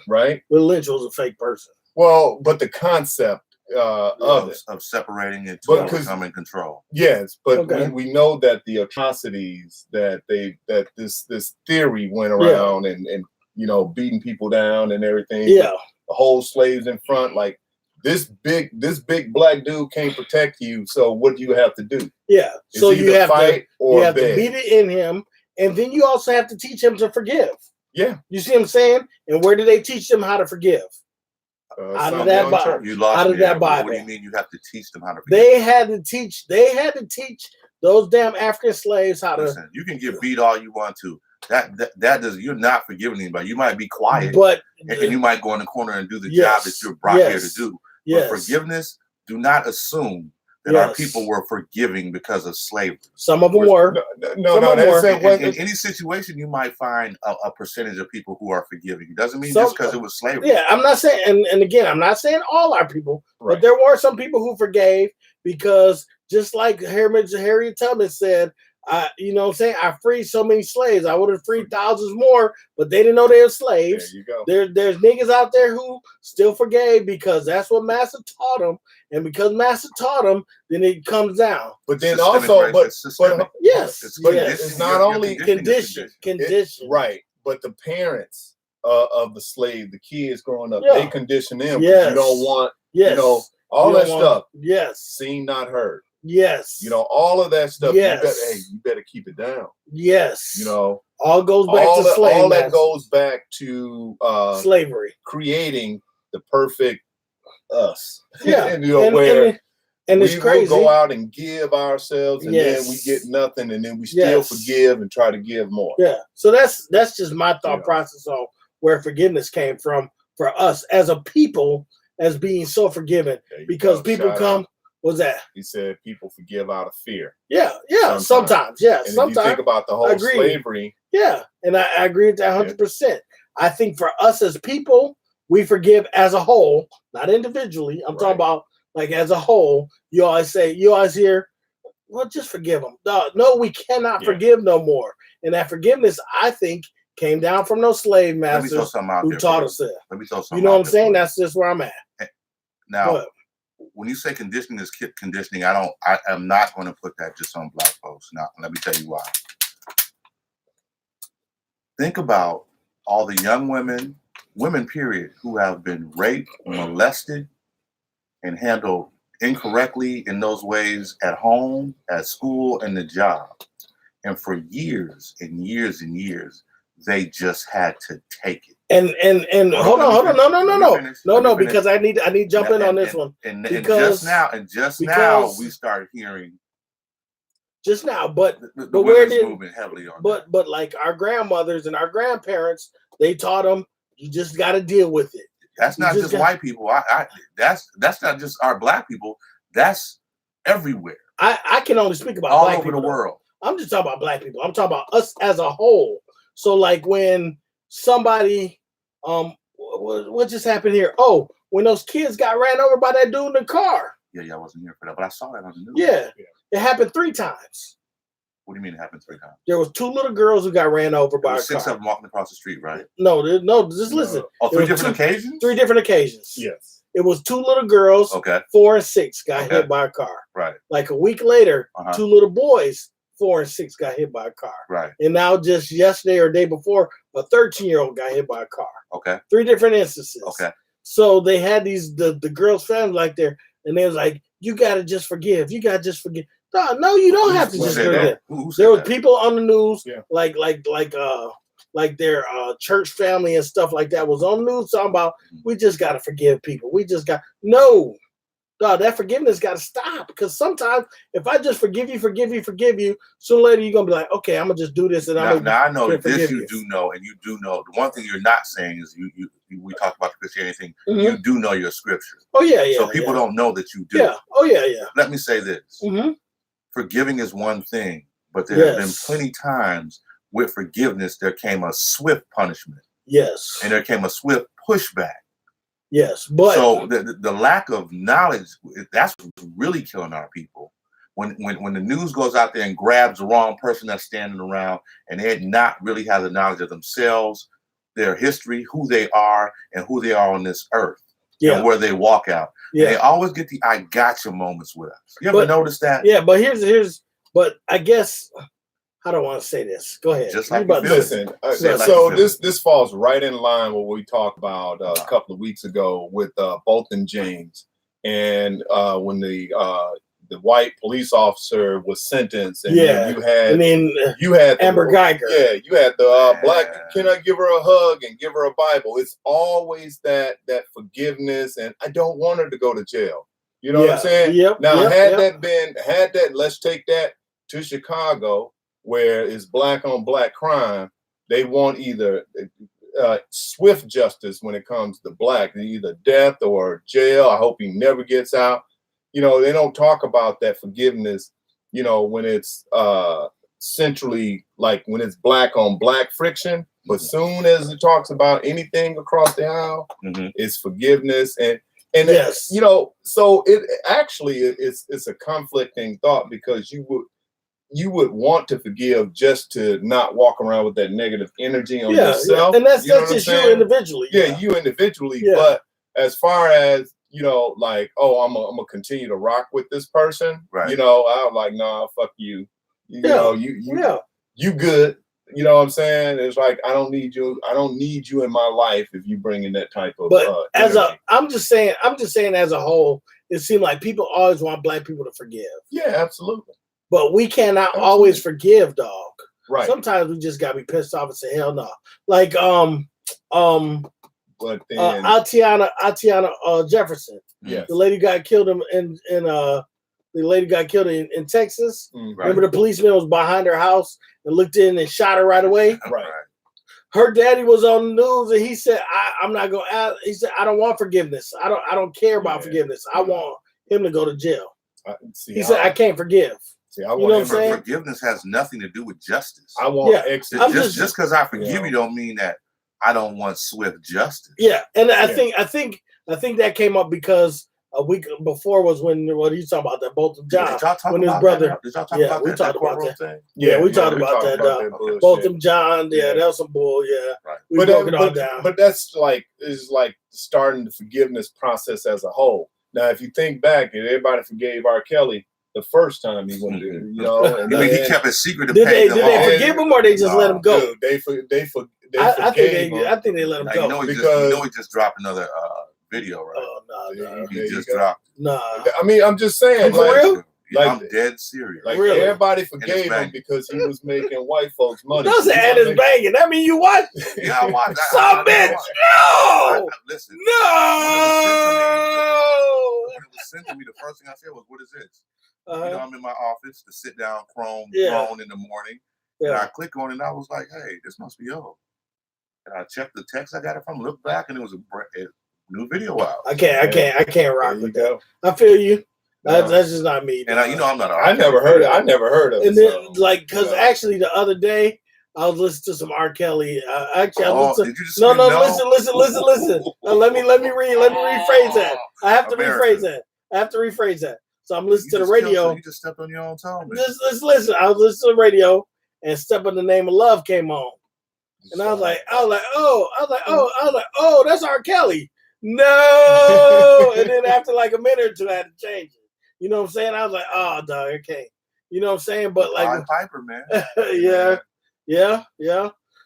right? Willie Lynch was a fake person. Well, but the concept of separating it to become in control. Yes, but we know that the atrocities that this theory went around and you know beating people down and everything. Yeah, the whole slaves in front, like this big black dude can't protect you. So what do you have to do? Yeah, so you have fight you have to beat it in him, and then you also have to teach him to forgive. Yeah, you see what I'm saying? And where do they teach them how to forgive? Out of that Bible. Out of that Bible. What do you mean you have to teach them how to forgive? They had to teach those damn African slaves how to. You can get beat all you want to. That does. You're not forgiving anybody. You might be quiet, but and you might go in the corner and do the job that you're brought here to do. But forgiveness, do not assume that our people were forgiving because of slavery. Some of them were. No. In any situation, you might find a percentage of people who are forgiving. It doesn't mean just because it was slavery. Yeah, I'm not saying, and again, I'm not saying all our people, but there were some people who forgave because just like Harriet Tubman said, you know what I'm saying? I freed so many slaves. I would have freed thousands more, but they didn't know they were slaves. There you go. There's niggas out there who still forgave because that's what Master taught them. And because Master taught them, then it comes down. But then also, but yes, it's not only condition. Right. But the parents of the slave, the kids growing up, they condition them. Yes. You don't want, you know, all that stuff. Yes. Seen, not heard. Yes. You know, all of that stuff. Yes. You better keep it down. Yes. You know, all goes back to slavery. All that goes back to slavery. Creating the perfect us. Yeah. And, you know, where it's crazy. We'll go out and give ourselves and then we get nothing and then we still forgive and try to give more. Yeah. So that's just my thought process on where forgiveness came from for us as a people, as being so forgiving. Because people come. What's that? He said people forgive out of fear. Yeah, sometimes. Yeah, and sometimes. If you think about the whole slavery. Yeah, and I agree with that 100%. I think for us as people, we forgive as a whole, not individually. I'm talking about like as a whole. You always hear, well, just forgive them. No, we cannot forgive no more. And that forgiveness, I think, came down from those slave masters who taught us that. Let me throw something. You know what I'm saying? That's just where I'm at. Now, when you say conditioning is conditioning, I am not going to put that just on black folks. Now, let me tell you why. Think about all the young women women, period, who have been raped, molested, and handled incorrectly in those ways at home, at school, and the job. And for years and years and years, they just had to take it. And hold on, no, because I need to jump in on this one. And just now we start hearing. Just now, but where did moving heavily on but like our grandmothers and our grandparents, they taught them you just got to deal with it. That's not just white people. That's not just our black people. That's everywhere. I can only speak about all black over people, the world. I'm just talking about black people. I'm talking about us as a whole. So like when somebody, what just happened here? Oh, when those kids got ran over by that dude in the car. Yeah, I wasn't here for that, but I saw that on the news. Yeah. It happened 3 times. What do you mean it happened 3 times? There was 2 little girls who got ran over by a car. 6 of them walking across the street, right? No, just listen. 3 different occasions? 3 different occasions. Yes. It was 2 little girls, okay. 4 and 6, got hit by a car. Right. Like a week later, 2 little boys, 4 and 6, got hit by a car. Right. And now just yesterday or day before, a 13-year-old got hit by a car. Okay. 3 different instances. Okay. So they had the girls' family like there, and they was like, you got to just forgive. You got to just forgive. No, you don't have to just forgive. There was people on the news, like their church family and stuff like that was on the news talking about, we just got to forgive people. We just got, no. That forgiveness got to stop, because sometimes if I just forgive you, sooner or later you're going to be like, okay, I'm going to just do this. And now I know this you do know, and you do know. The one thing you're not saying is we talk about the Christianity thing. Mm-hmm. You do know your scriptures. Oh, yeah. So people don't know that you do. Yeah. Oh, yeah. Let me say this. Mm-hmm. Forgiving is one thing, but there have been plenty times with forgiveness, there came a swift punishment. Yes. And there came a swift pushback. Yes, but so the lack of knowledge, that's what's really killing our people. When the news goes out there and grabs the wrong person that's standing around, and they not really have the knowledge of themselves, their history, who they are, and who they are on this earth, and where they walk out. Yeah. They always get the "I gotcha" moments with us. You ever notice that? Yeah, but but I guess. I don't want to say this. Go ahead. Just like listen. So this falls right in line with what we talked about a couple of weeks ago with Bolton James, and when the white police officer was sentenced, and you had Amber Geiger. Yeah, you had the black. Can I give her a hug and give her a Bible? It's always that forgiveness, and I don't want her to go to jail. You know what I'm saying? Yep. Now, had that, let's take that to Chicago, where it's black on black crime. They want either swift justice when it comes to black, either death or jail. I hope he never gets out. You know, they don't talk about that forgiveness, you know, when it's centrally, like when it's black on black friction. But soon as it talks about anything across the aisle, it's forgiveness. And you know, so it actually it's a conflicting thought, because you would want to forgive just to not walk around with that negative energy on yourself. And that's just you individually. Yeah, you individually. Yeah. But as far as, you know, like, oh, I'm gonna continue to rock with this person. Right. You know, I'm like, nah, fuck you. You know, you good. You know what I'm saying? It's like, I don't need you in my life if you bring in that type of. But I'm just saying as a whole, it seems like people always want black people to forgive. Yeah, absolutely. But we cannot always forgive, dog. Right. Sometimes we just gotta be pissed off and say, hell no. Like but then Atiana Jefferson. Yes. The lady got killed in Texas. Right. Remember, the policeman was behind her house and looked in and shot her right away. Right. Her daddy was on the news, and he said, I'm not gonna ask. He said, I don't want forgiveness. I don't care about forgiveness. I want him to go to jail. He said, I can't forgive. See, I want forgiveness has nothing to do with justice. I want just because I forgive you don't mean that I don't want swift justice. Yeah, and I think that came up because a week before was when what are you talking about, that Bolton John, did y'all talk when about his brother. That? Did y'all talk about we that? Talked about that. Thing? Yeah, we talked about that. Bolton John. Yeah, that was some bull. Yeah, right. We broke it all down. But that's like starting the forgiveness process as a whole. Now, if you think back, and everybody forgave R. Kelly the first time he went there, you know, and he kept it secret. Did they forgive him, or they just let him go? Dude, I think they let him go. You know he just dropped another video, right? Oh no, he just dropped. No, I mean, I'm just saying, for real. Like, I'm dead serious. Like really? Everybody forgave him because he was making white folks money. Doesn't add his banging. That mean you what? Yeah, I watched. Some bitch. No. Listen. No. When it was sent to me, the first thing I said was, "What is this?" You know, I'm in my office, the sit down Chrome in the morning, and I click on it, and I was like, "Hey, this must be old." And I checked the text I got it from, looked back, and it was a new video out. I can't rock with that. I feel you. That's just not me. And I'm not. I never heard it. I never heard of it. And then, because actually the other day I was listening to some R. Kelly. Listen. Let me rephrase that. I have to rephrase that. So I'm listening to the radio. You just stepped on your own toe. Just listen. I was listening to the radio, and "Step in the Name of Love" came on, and I was like, oh, that's R. Kelly. No, and then after like a minute or two, I had to change it. You know what I'm saying? I was like, oh, dog, I can't. You know what I'm saying? But like, Piper, man. yeah.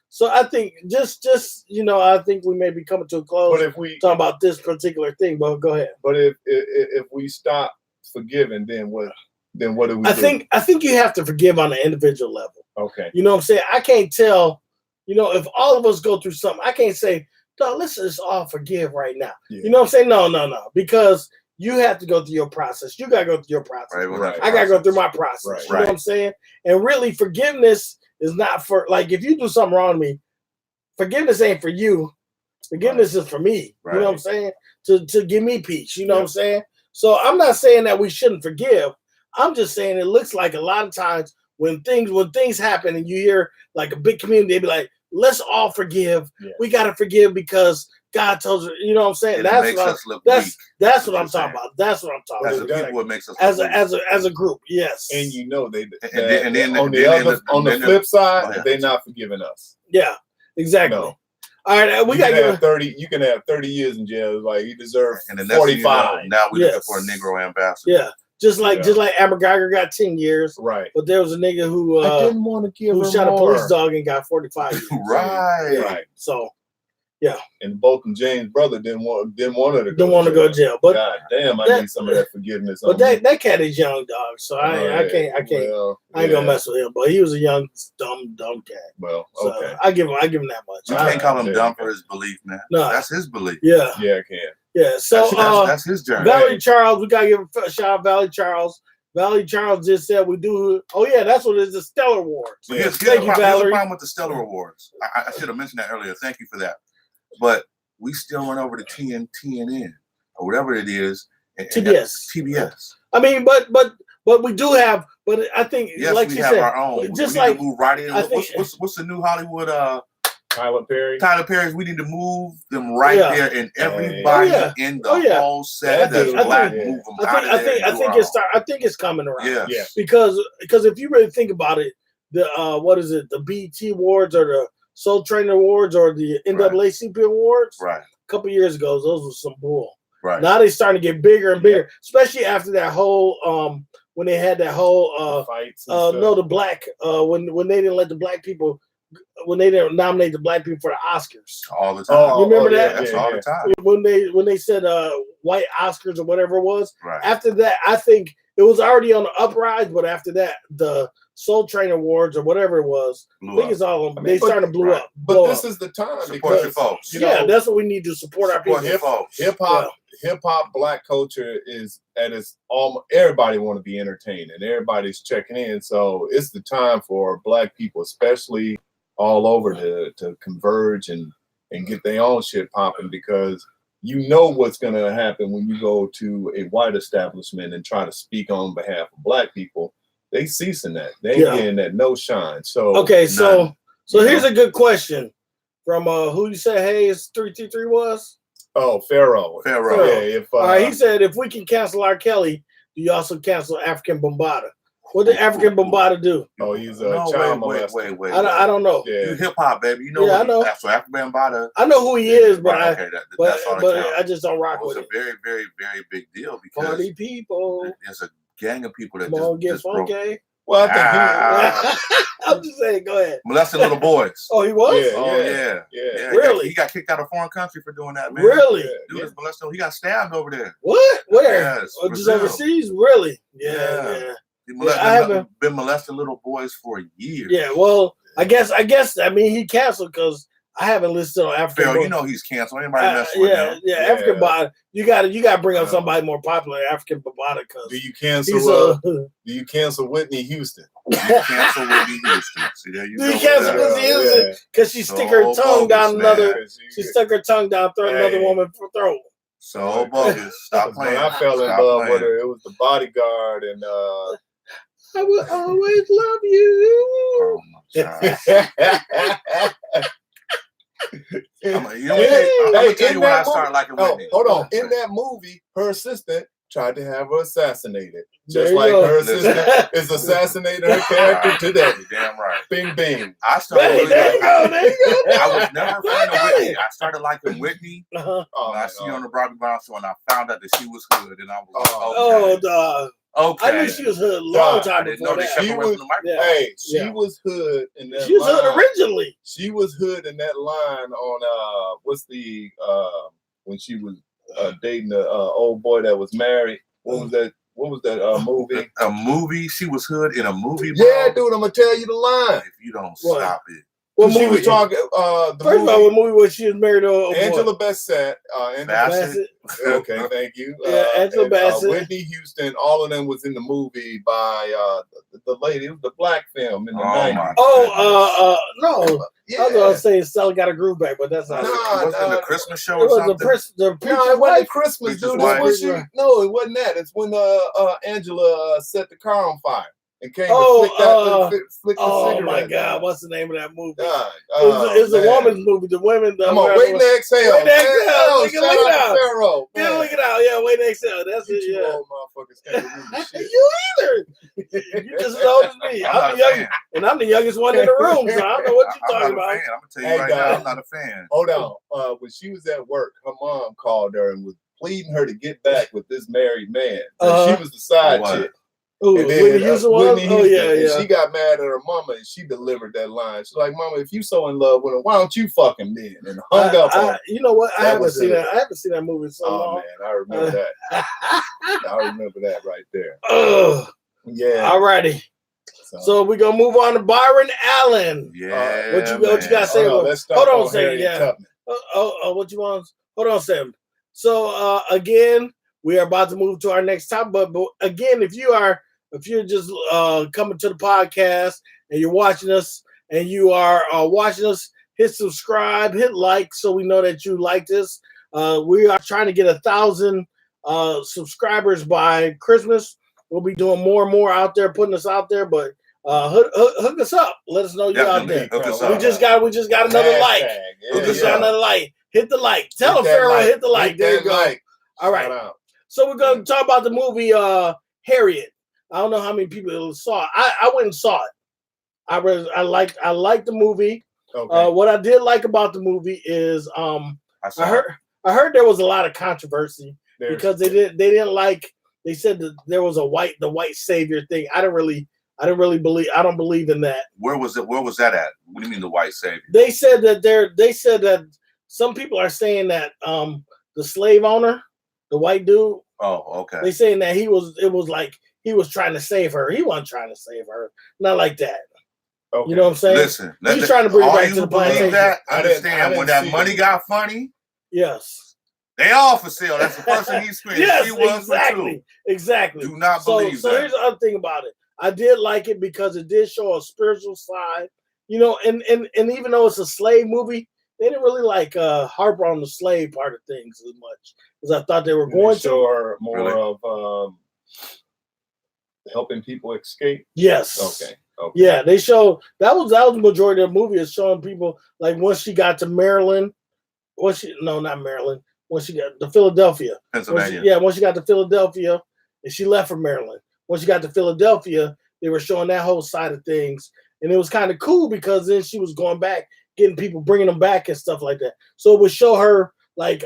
So I think just I think we may be coming to a close. But if we talk about this particular thing, but go ahead. But if we stop forgiving, then what? Then what do we? I think you have to forgive on an individual level. Okay. You know what I'm saying? I can't tell. If all of us go through something, I can't say, "Dog, let's just all forgive right now." Yeah. You know what I'm saying? No, because you have to go through your process. You got to go through your process. Right. I got to go through my process. Right. You know what I'm saying? And really, forgiveness is not for, like, if you do something wrong to me, forgiveness ain't for you. Forgiveness is for me. Right. You know what I'm saying? To give me peace. You know what I'm saying? So I'm not saying that we shouldn't forgive. I'm just saying it looks like a lot of times when things happen and you hear like a big community, they be like, let's all forgive. Yeah. We got to forgive because God tells us, you know what I'm saying? That's what I'm talking about. That's what I'm talking about. As a people, it makes us as a group, yes. And then on the flip side, they're not forgiving us. Yeah, exactly. No. All right, we got 30. You can have 30 years in jail. Like you deserve 45. Now we're looking for a Negro ambassador. Yeah. Just like Amber Geiger got 10 years. Right. But there was a nigga who I didn't want to give who shot a police dog and got 45 years. Right. So, yeah. And Bolton James' brother didn't want her to go to jail. But God damn, I need some of that forgiveness. But that cat is young, dog. So I can't. Well, I ain't gonna mess with him. But he was a young, dumb cat. Well, okay. So I give him that much. You can't call him dumb for his belief, man. No, that's his belief. Yeah. Yeah, I can. Yeah, so that's his journey. Valerie Charles, we gotta give a shout out Valerie Charles. Valerie Charles just said we do. Oh yeah, that's what it is. The Stellar Awards. Thank you, Valerie. Here's the problem with the Stellar Awards. I should have mentioned that earlier. Thank you for that. But we still run over to TNN or whatever it is. TBS. I mean, but we do have. But I think, like we you have said, our own. Just we like need to move right in. What's the new Hollywood? Tyler Perry. We need to move them right there, and everybody in the whole set that's black, move them out of there. I think it's coming around. Yeah. Because if you really think about it, the the BET Awards or the Soul Train Awards or the NAACP Awards, right? A couple years ago, those were some bull. Right. Now they're starting to get bigger and bigger, especially after that whole when they had that whole the black when they didn't let the black people. When they didn't nominate the black people for the Oscars all the time. You remember that? That's all the time. When they said white Oscars or whatever it was. Right. After that, I think it was already on the uprise, but after that, the Soul Train Awards or whatever it was, it's all they started to blow up. But this is the time support your folks. That's what we need to support our people. Hip hop, black culture is at its everybody want to be entertained and everybody's checking in. So it's the time for black people, especially all over to converge and get their own shit popping, because you know what's going to happen when you go to a white establishment and try to speak on behalf of black people. They ceasing that. They ain't getting that no shine. So so here's a good question from who you said Hayes 333 was? Oh, Pharaoh. Yeah, all right, he said if we can cancel R. Kelly, do you also cancel African Bambaataa? What did African Bambaataa do? Oh, he's a child molester. Wait. I don't know. You hip hop, baby. You know. I know. So African Bambaataa. I know who he is, but that's I just don't rock with it. It's a very, very, very big deal because party people. There's a gang of people that just broke. Well, I think I'm just saying. Go ahead. Molesting little boys. Oh, he was. Yeah. Really? He got kicked out of foreign country for doing that, man. Really? Dude is molesting. He got stabbed over there. What? Where? Yes, just overseas? Really? Yeah. He been molesting little boys for years. Yeah. Well, I guess. I mean, he canceled because I haven't listened on African. Phil, you know he's canceled. Anybody mess with him? Yeah. African Bobby. You got to bring up somebody more popular. African Bobby. Do you cancel Whitney Houston? You cancel Whitney Houston. See, there you go. You cancel Whitney Houston because she stuck her tongue down another. She stuck her tongue down another woman's throat. So bogus. Stop playing. When I fell in love with her, it was The Bodyguard and. I will always love you. Oh my God. I'm gonna tell you when I started liking Whitney. Hold on. In that movie, her assistant tried to have her assassinated. Just like her assistant is assassinating her character today. Damn right. Bing, bing. I started there you go. I was never a fan of Whitney. I started liking Whitney. I see her on the Bobby Brown show, and I found out that she was hood, and I was like, oh, dog. Okay. I knew she was hood a long time before that. She was hood in that. She was hood originally. She was hood in that line on what's the when she was dating the old boy that was married. What was that? What was that movie? A movie. She was hood in a movie. Bro. Yeah, dude. I'm gonna tell you the line. If you don't stop it. What movie was talking? First of all, what movie was she was married to? Angela Bassett. Bassett. Okay, thank you. Angela Bassett. Whitney Houston. All of them was in the movie by the lady. It was the black film in the 90s. No. Yeah. I was gonna say Stella Got a Groove Back, but that's not. It wasn't the Christmas show or something. No, it wasn't Christmas, dude. No, it wasn't that. It's when Angela set the car on fire. And came to flick the cigarette. My God, what's the name of that movie? It's a woman's movie. The women. Come on, Wait and Exhale. Wait and Exhale. Look it out. Pharaoh. Look it out. Yeah, Wait and Exhale. That's it. Yeah. You motherfuckers can't remember shit. You either. You just as old as me. I'm the youngest, and I'm the youngest one in the room, so I don't know what you're talking about. I'm gonna tell you right now, I'm not a fan. Hold on. When she was at work, her mom called her and was pleading her to get back with this married man. She was the side chick. Ooh, Whitney Houston was? Oh, yeah. And she got mad at her mama and she delivered that line. She's like, Mama, if you so in love with him, why don't you fuck him then? And hung up on her. You know what? I haven't seen that movie in so long. Man, I remember that. I remember that right there. Yeah. All righty. So we're going to move on to Byron Allen. Yeah. What you got to say? Hold on a second. Yeah. What you want? Hold on a second. So, again, we are about to move to our next topic. But again, if you're just coming to the podcast and you're watching us and you are watching us, hit subscribe, hit like so we know that you like this. We are trying to get 1,000 subscribers by Christmas. We'll be doing more and more out there, putting us out there, but hook us up. Let us know you're out there. We just got another like. We just got another like. Hit the like. Tell them, Pharaoh, hit the like. There you go. All right. So we're going to talk about the movie Harriet. I don't know how many people saw it. I went and saw it. I liked the movie. Okay. What I did like about the movie is I heard there was a lot of controversy because they didn't like. They said that there was the white savior thing. I don't believe in that. Where was it? Where was that at? What do you mean the white savior? They said that some people are saying that the slave owner, the white dude. Oh, okay. They saying that it was like he was trying to save her. He wasn't trying to save her. Not like that. Okay. You know what I'm saying? Listen, he's trying to bring it back to the plantation. That? I understand when that money got funny. Yes. They all for sale. That's the first thing he screamed. Yes, she was exactly. Do not believe that. So here's the other thing about it. I did like it because it did show a spiritual side. You know, and even though it's a slave movie, they didn't really like harp on the slave part of things as much as I thought they were going to. Show more of helping people escape. Yes. Okay. Yeah, they show that was the majority of the movie is showing people like once she got to Maryland, not Maryland. When she got to Philadelphia, Pennsylvania. Once she got to Philadelphia, and she left for Maryland. Once she got to Philadelphia, they were showing that whole side of things, and it was kind of cool because then she was going back, getting people, bringing them back and stuff like that. So it would show her like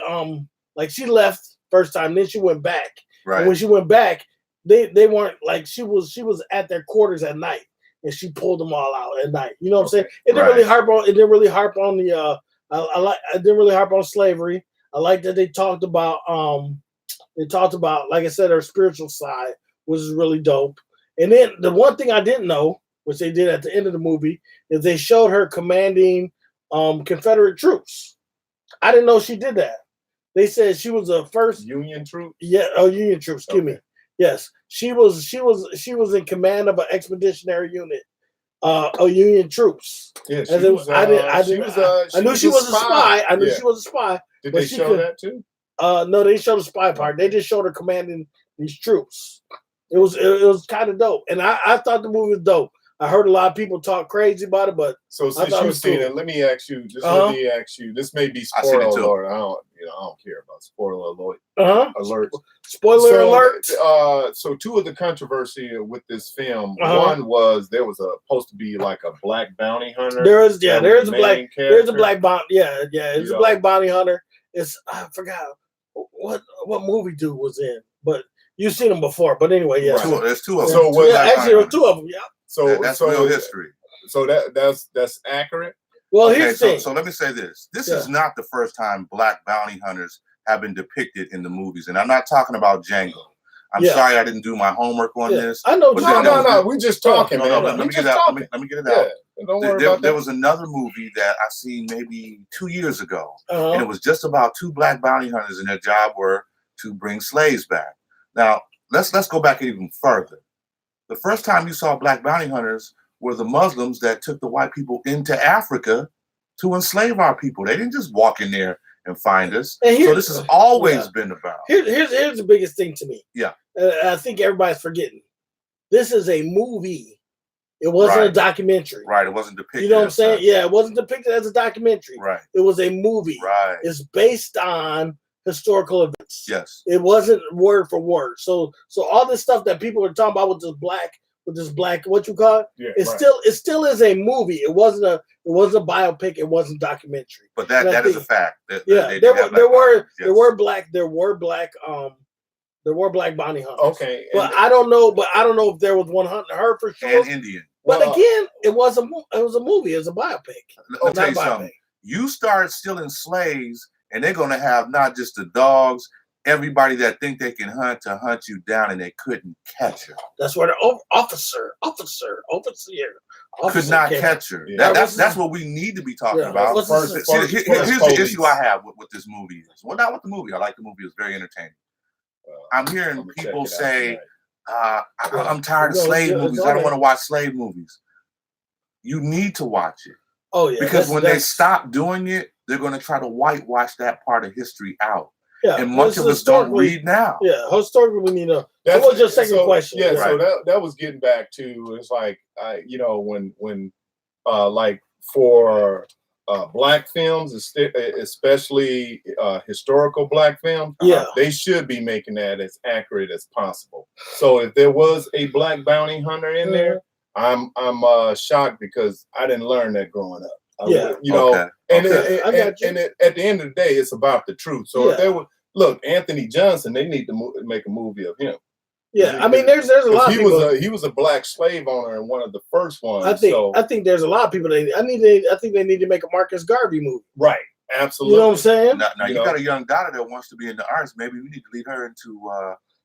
she left first time, then she went back. Right. And when she went back, they weren't like she was at their quarters at night and she pulled them all out at night. You know what I'm saying? It didn't really harp on. It didn't really harp on the. I didn't really harp on slavery. I like that they talked about. Like I said, her spiritual side, which is really dope. And then the one thing I didn't know, which they did at the end of the movie, is they showed her commanding Confederate troops. I didn't know she did that. They said she was the first Union troop. Yeah, Union troops. Excuse me. Yes, she was in command of an expeditionary unit of Union troops. Yeah, I knew she was a spy. I knew she was a spy. Did they show that too? No, they showed the spy part. They just showed her commanding these troops. It was kind of dope, and I thought the movie was dope. I heard a lot of people talk crazy about it, but so since you've seen it, let me ask you. Let me ask you. This may be spoiler alert. I don't care about spoiler alert. Alerts. Spoiler alert. So two of the controversy with this film. One was there was supposed to be like a black bounty hunter. There is a black bounty. Yeah. It's a black bounty hunter. I forgot what movie dude was in, but you've seen him before. But anyway, yeah. There's two of them. So actually, there were two of them. Yeah. So that's real history. So that's accurate. Well, okay, so let me say this. This is not the first time black bounty hunters have been depicted in the movies. And I'm not talking about Django. I'm sorry I didn't do my homework on this. I know. No. We're just talking. Let me get it out. Let me get it out. Don't worry about that. There was another movie that I seen maybe 2 years ago. And it was just about two black bounty hunters, and their job were to bring slaves back. Now, let's go back even further. The first time you saw black bounty hunters were the Muslims that took the white people into Africa to enslave our people. They didn't just walk in there and find us. So this has always been about. Here's the biggest thing to me. Yeah. I think everybody's forgetting. This is a movie. It wasn't a documentary. Right. It wasn't depicted. You know what I'm saying? Yeah, it wasn't depicted as a documentary. Right. It was a movie. Right. It's based on historical events. Yes. It wasn't word for word. So all this stuff that people are talking about with this black what you call it? Yeah, it still is a movie. It wasn't a biopic. It wasn't documentary. But that is a fact. There were black bounty hunters. Okay. But I don't know if there was one hunting her for sure. And Indian. But again, it was a movie. It was a biopic. I'll tell you something. You start stealing slaves, and they're gonna have not just the dogs, everybody that think they can hunt to hunt you down, and they couldn't catch her. That's where the officer could not catch her. Yeah. That's what we need to be talking about. Here's the issue I have with this movie. Well, not with the movie. I like the movie. It's very entertaining. I'm hearing people say, I'm tired of slave movies. I don't want to watch slave movies. You need to watch it. Oh, yeah. Because when they stop doing it, they're going to try to whitewash that part of history out. Yeah, and much of us don't read now. Yeah, historically, we need to. That was your second question. Yeah, so that was getting back to, it's like, when like for black films, especially historical black films, they should be making that as accurate as possible. So if there was a black bounty hunter in there, I'm shocked because I didn't learn that growing up. And at the end of the day, it's about the truth. So if there was, Anthony Johnson, they need to make a movie of him. Yeah, I mean, there's a lot of people. He was a black slave owner in one of the first ones. I think there's a lot of people. I think they need to make a Marcus Garvey movie. Right. Absolutely. You know what I'm saying? Now you got a young daughter that wants to be in the arts. Maybe we need to lead her into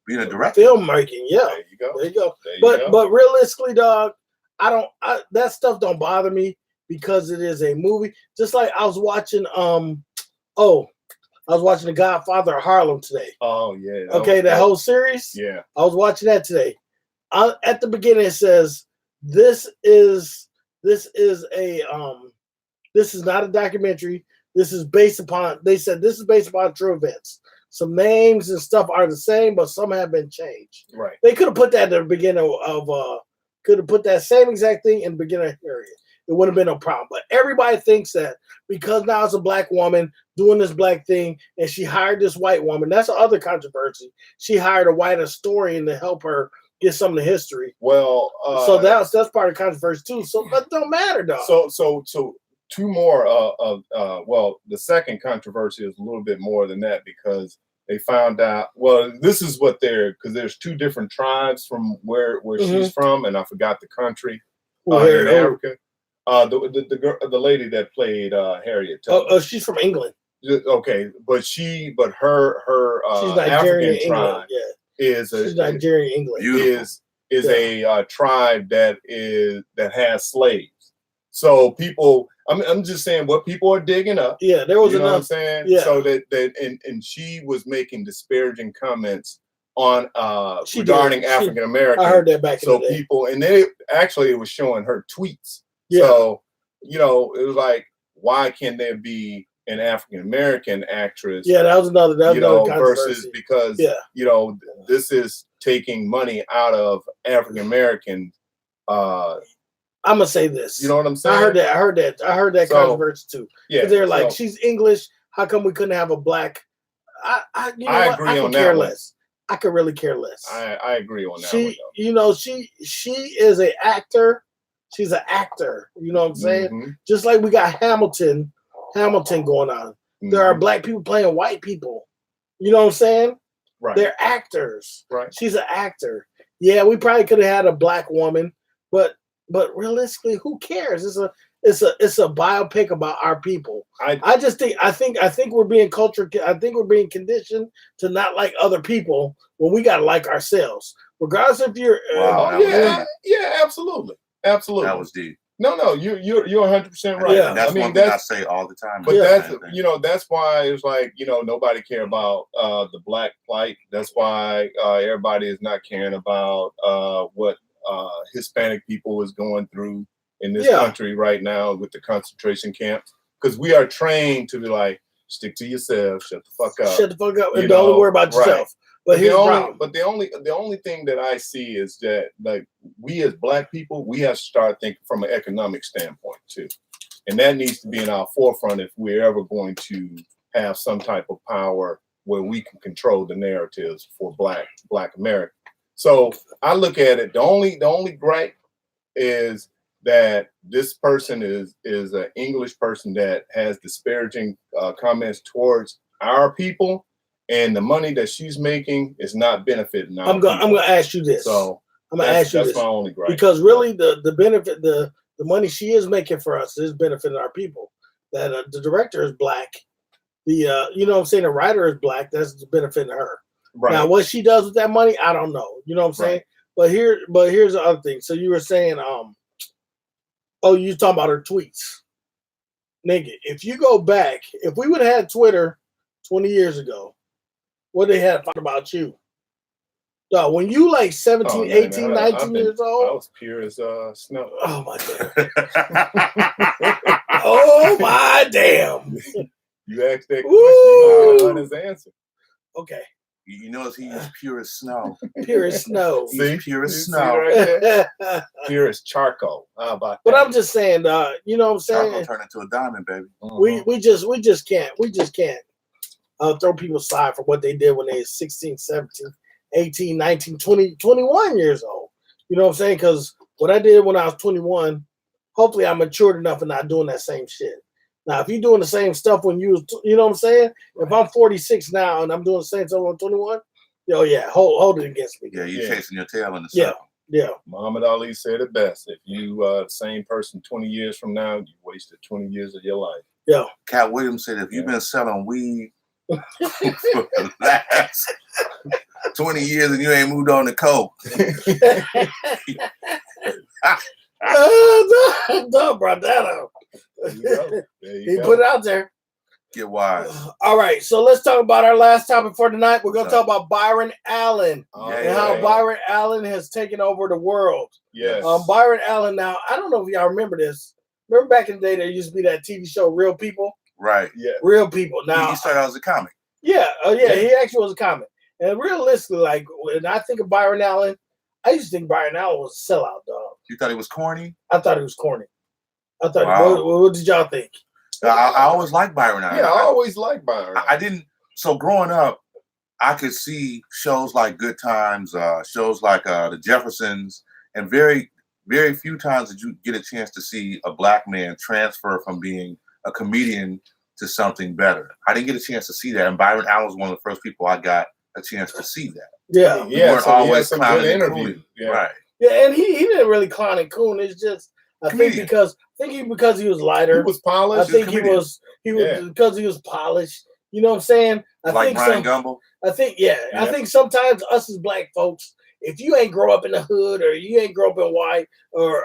being a director. Filmmaking. Yeah. There you go. But realistically, dog, that stuff don't bother me because it is a movie. Just like I was watching The Godfather of Harlem today. Oh yeah. That whole series. Yeah. I was watching that today. At the beginning it says this is not a documentary. This is based upon. They said this is based upon true events. Some names and stuff are the same, but some have been changed. Right. They could have put that at the beginning could have put that same exact thing in the beginning period. It wouldn't have been no problem. But everybody thinks that because now it's a black woman doing this black thing and she hired this white woman. That's the other controversy. She hired a white historian to help her get some of the history. Well, so that's part of the controversy too. So that don't matter, dog. So two more the second controversy is a little bit more than that because they found out. Well, this is what because there's 2 different tribes from where she's from, and I forgot the country in Africa. The lady that played Harriet Tubman. Oh, she's from England. Okay, but her she's Nigerian African tribe is she's Nigerian English. Is a tribe that has slaves. So people, I'm just saying what people are digging up. Yeah, there was you know what I'm saying. Yeah. So and she was making disparaging comments on regarding African Americans. I heard that back in the day. So people, and it was showing her tweets. Yeah. So it was like, why can't there be an African American actress? Yeah, that was another versus because this is taking money out of African Americans. I'm gonna say this. You know what I'm saying? I heard that controversy too. Yeah, they're like, she's English. How come we couldn't have a black? I agree on that. Care less. I could really care less. I agree on that. She is an actor. She's an actor. You know what I'm saying? Mm-hmm. Just like we got Hamilton going on. Mm-hmm. There are black people playing white people. You know what I'm saying? Right. They're actors. Right. She's an actor. Yeah, we probably could have had a black woman, but realistically, who cares? It's a biopic about our people. I think we're being cultured. I think we're being conditioned to not like other people when we gotta like ourselves, regardless if you're. Wow, yeah, absolutely. Absolutely. That was deep. No, you're 100% right. Yeah, that's one thing I say all the time. But that's why it's like, nobody care about the black plight. That's why everybody is not caring about what Hispanic people is going through in this country right now with the concentration camps. Because we are trained to be like, stick to yourself, shut the fuck up, and don't worry about yourself. But the only thing that I see is that, like, we as black people, we have to start thinking from an economic standpoint too, and that needs to be in our forefront if we're ever going to have some type of power where we can control the narratives for Black America. So I look at it. The only gripe is that this person is an English person that has disparaging comments towards our people. And the money that she's making is not benefiting. I'm gonna ask you this. So I'm gonna ask you this. That's my only gripe. Because really, the benefit, the money she is making for us is benefiting our people. That the director is black. The you know what I'm saying, the writer is black. That's benefiting her. Right. Now, what she does with that money, I don't know. You know what I'm saying? But here's the other thing. So you were saying, you talking about her tweets, nigga. If you go back, if we would have had Twitter 20 years ago. What they had thought about you? So when you like 17, 18, 19 years old. I was pure as snow. Oh my damn. Oh my damn. You asked that question, you know his answer. Okay. You know he's pure as snow. Pure as snow. He's pure as snow. Right pure as charcoal. How about that? But I'm just saying, you know what I'm saying? Charcoal turn into a diamond, baby. Mm-hmm. We just can't throw people aside for what they did when they were 16, 17, 18, 19, 20, 21 years old. You know what I'm saying? Because what I did when I was 21, hopefully I matured enough and not doing that same shit. Now, if you're doing the same stuff when you was, you know what I'm saying? If I'm 46 now and I'm doing the same stuff when I'm 21, hold it against me. Yeah, you're chasing your tail in the circle. Yeah. Muhammad Ali said it best. If you the same person 20 years from now, you wasted 20 years of your life. Yeah. Cat Williams said, if you've been selling weed for the last 20 years and you ain't moved on to coke. Don't brought that up. He put it out there. Get wise. All right, so let's talk about our last topic for tonight. We're going to talk about Byron Allen and how Byron Allen has taken over the world. Yes. Byron Allen, now, I don't know if y'all remember this. Remember back in the day, there used to be that TV show, Real People? Right. Yeah. Real People. Now he started out as a comic. Yeah. Oh, yeah. He actually was a comic. And realistically, like, when I think of Byron Allen, I used to think Byron Allen was a sellout, dog. You thought he was corny? I thought he was corny. I thought, what did y'all think? I always liked Byron Allen. Yeah, I always liked Byron. I didn't. So growing up, I could see shows like Good Times, shows like The Jeffersons, and very, very few times did you get a chance to see a black man transfer from being a comedian to something better. I didn't get a chance to see that, and Byron Allen was one of the first people I got a chance to see that. Yeah, we weren't always clowning and cooning. Yeah. Right. Yeah, and he didn't really clown and coon. It's just I think because he was lighter. He was polished. I think he was because he was polished. You know what I'm saying? I like think Brian Gumble. I think I think sometimes us as black folks, if you ain't grow up in the hood or you ain't grow up in white or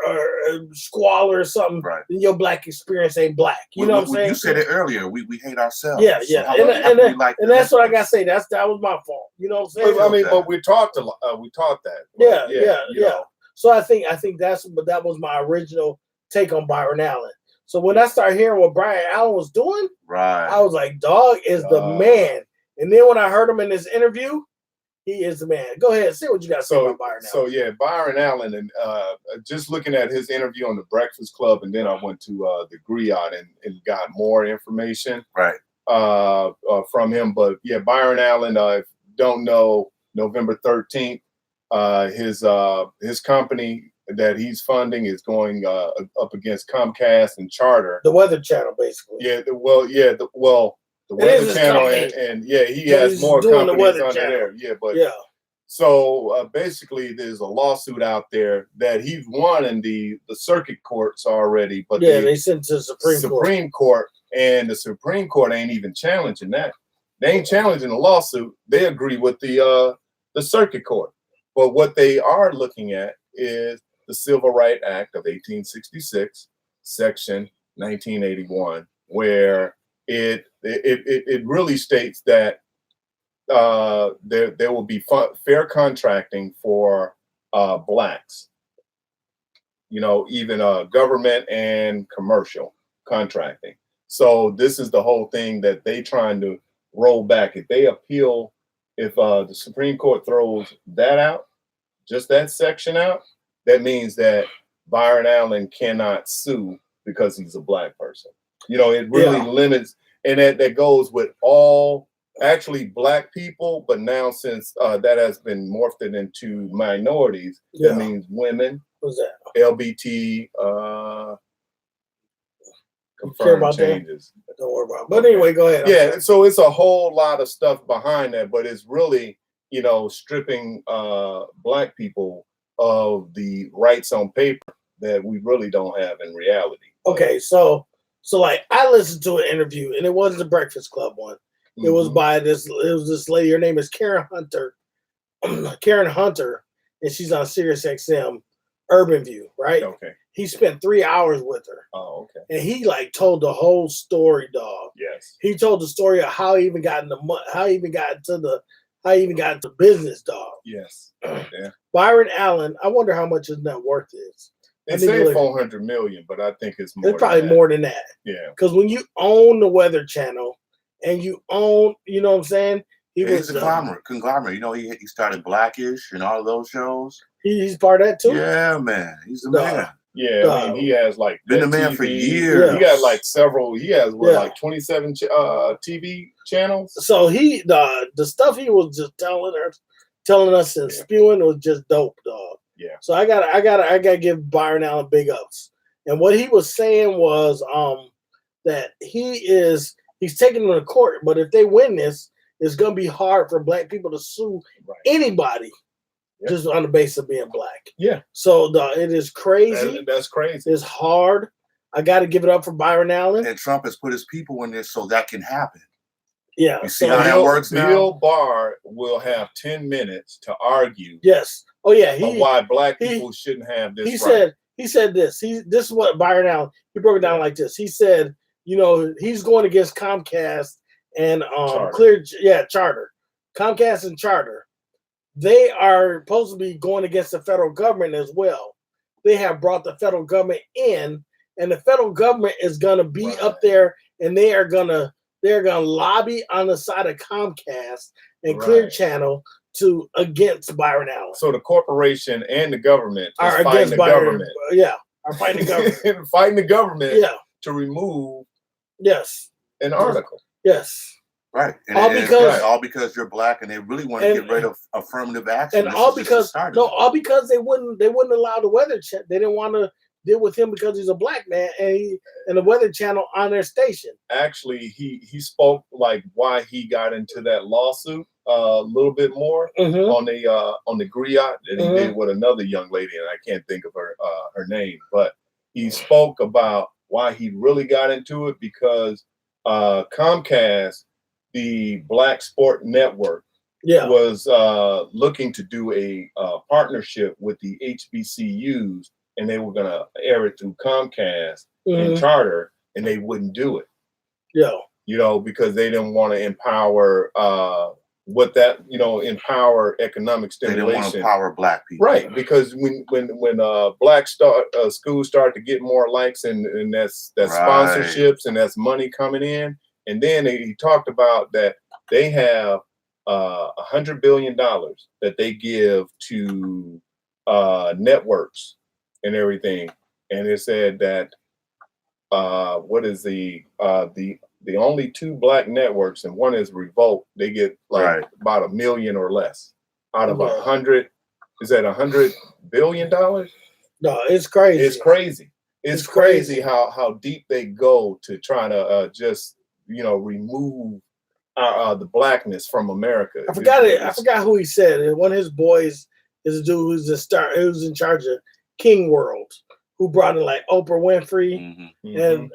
squalor or something, then your black experience ain't black. You know what I'm saying? You said it earlier. We hate ourselves. Yeah. And that's what I gotta say. That was my fault. You know what I'm saying? I mean, but we taught that. Yeah. So I think that was my original take on Byron Allen. So when I started hearing what Byron Allen was doing, I was like, dog is the man. And then when I heard him in this interview, he is the man. Go ahead, say what you got to say about Byron Allen. So yeah, Byron Allen, and just looking at his interview on the Breakfast Club, and then I went to the Griot and got more information from him. But yeah, Byron Allen, don't know, November 13th, his company that he's funding is going up against Comcast and Charter, the Weather Channel, basically. The Weather Channel, and he has more companies under there. So basically, there's a lawsuit out there that he's won in the circuit courts already, but they sent to the Supreme Court, and the Supreme Court ain't even challenging that. They ain't challenging the lawsuit. They agree with the circuit court, but what they are looking at is the Civil Rights Act of 1866, Section 1981, where it really states that there will be fair contracting for blacks, even government and commercial contracting. So this is the whole thing that they trying to roll back. If they appeal, if the Supreme Court throws that out, just that section out, that means that Byron Allen cannot sue because he's a black person. It really limits, and that goes with all actually black people, but now since that has been morphed into minorities, that means women, LBT, confirmed changes. Don't worry about it. But anyway, go ahead. Yeah, so it's a whole lot of stuff behind that, but it's really, stripping black people of the rights on paper that we really don't have in reality. Okay, so like I listened to an interview, and it wasn't the Breakfast Club one. It was by this lady. Her name is Karen Hunter. Karen Hunter, and she's on Sirius XM Urban View, right? Okay. He spent 3 hours with her. Oh, okay. And he told the whole story, dog. Yes. He told the story of how he even got into business, dog. Yes. Yeah. Byron Allen, I wonder how much his net worth is. They say 400 million, but I think it's more. It's probably more than that. Yeah. Because when you own the Weather Channel and you own, you know what I'm saying? He's a conglomerate. He started Blackish and all of those shows. He's part of that too. Yeah, man. He's the man. Yeah, I mean, he has been the man for years. He got several. He has 27 TV channels. So the stuff he was just telling us and spewing was just dope, dog. Yeah. So I gotta give Byron Allen big ups. And what he was saying was that he's taking them to court, but if they win this, it's gonna be hard for black people to sue anybody. Just on the basis of being black. Yeah. So it is crazy. That's crazy. It's hard. I got to give it up for Byron Allen. And Trump has put his people in this so that can happen. Yeah. You see how that works now? Bill Barr will have 10 minutes to argue. Yes. Oh, yeah. Why black people shouldn't have this He said this. This is what Byron Allen, he broke it down like this. He said, he's going against Comcast and Charter. Comcast and Charter. They are supposed to be going against the federal government as well. They have brought the federal government in, and the federal government is going to be up there, and they're gonna lobby on the side of Comcast and Clear Channel against Byron Allen. So the corporation and the government are against Byron. Are fighting the government. Fighting the government. To remove. An article. Yes. Right. And all because you're black and they really want to get rid of affirmative action. And all because they wouldn't allow the Weather Channel. They didn't want to deal with him because he's a black man and the Weather Channel on their station. Actually, he spoke like why he got into that lawsuit a little bit more on the griot that he did with another young lady, and I can't think of her name, but he spoke about why he really got into it because Comcast, the Black Sport Network, was looking to do a partnership with the HBCUs, and they were going to air it through Comcast and Charter, and they wouldn't do it. Because they didn't want to empower empower economic stimulation. They didn't want to empower black people. Right, because when black schools start to get more likes and that's sponsorships and that's money coming in, and then he talked about that they have $100 billion that they give to networks and everything, and it said that what is the only 2 black networks, and one is Revolt, they get like about $1 million or less out of 100. Is that $100 billion? No, it's crazy. It's crazy. It's crazy how deep they go to try to just remove the blackness from America. I forgot it. I forgot who he said. One of his boys is a dude who's in charge of King World, who brought in like Oprah Winfrey and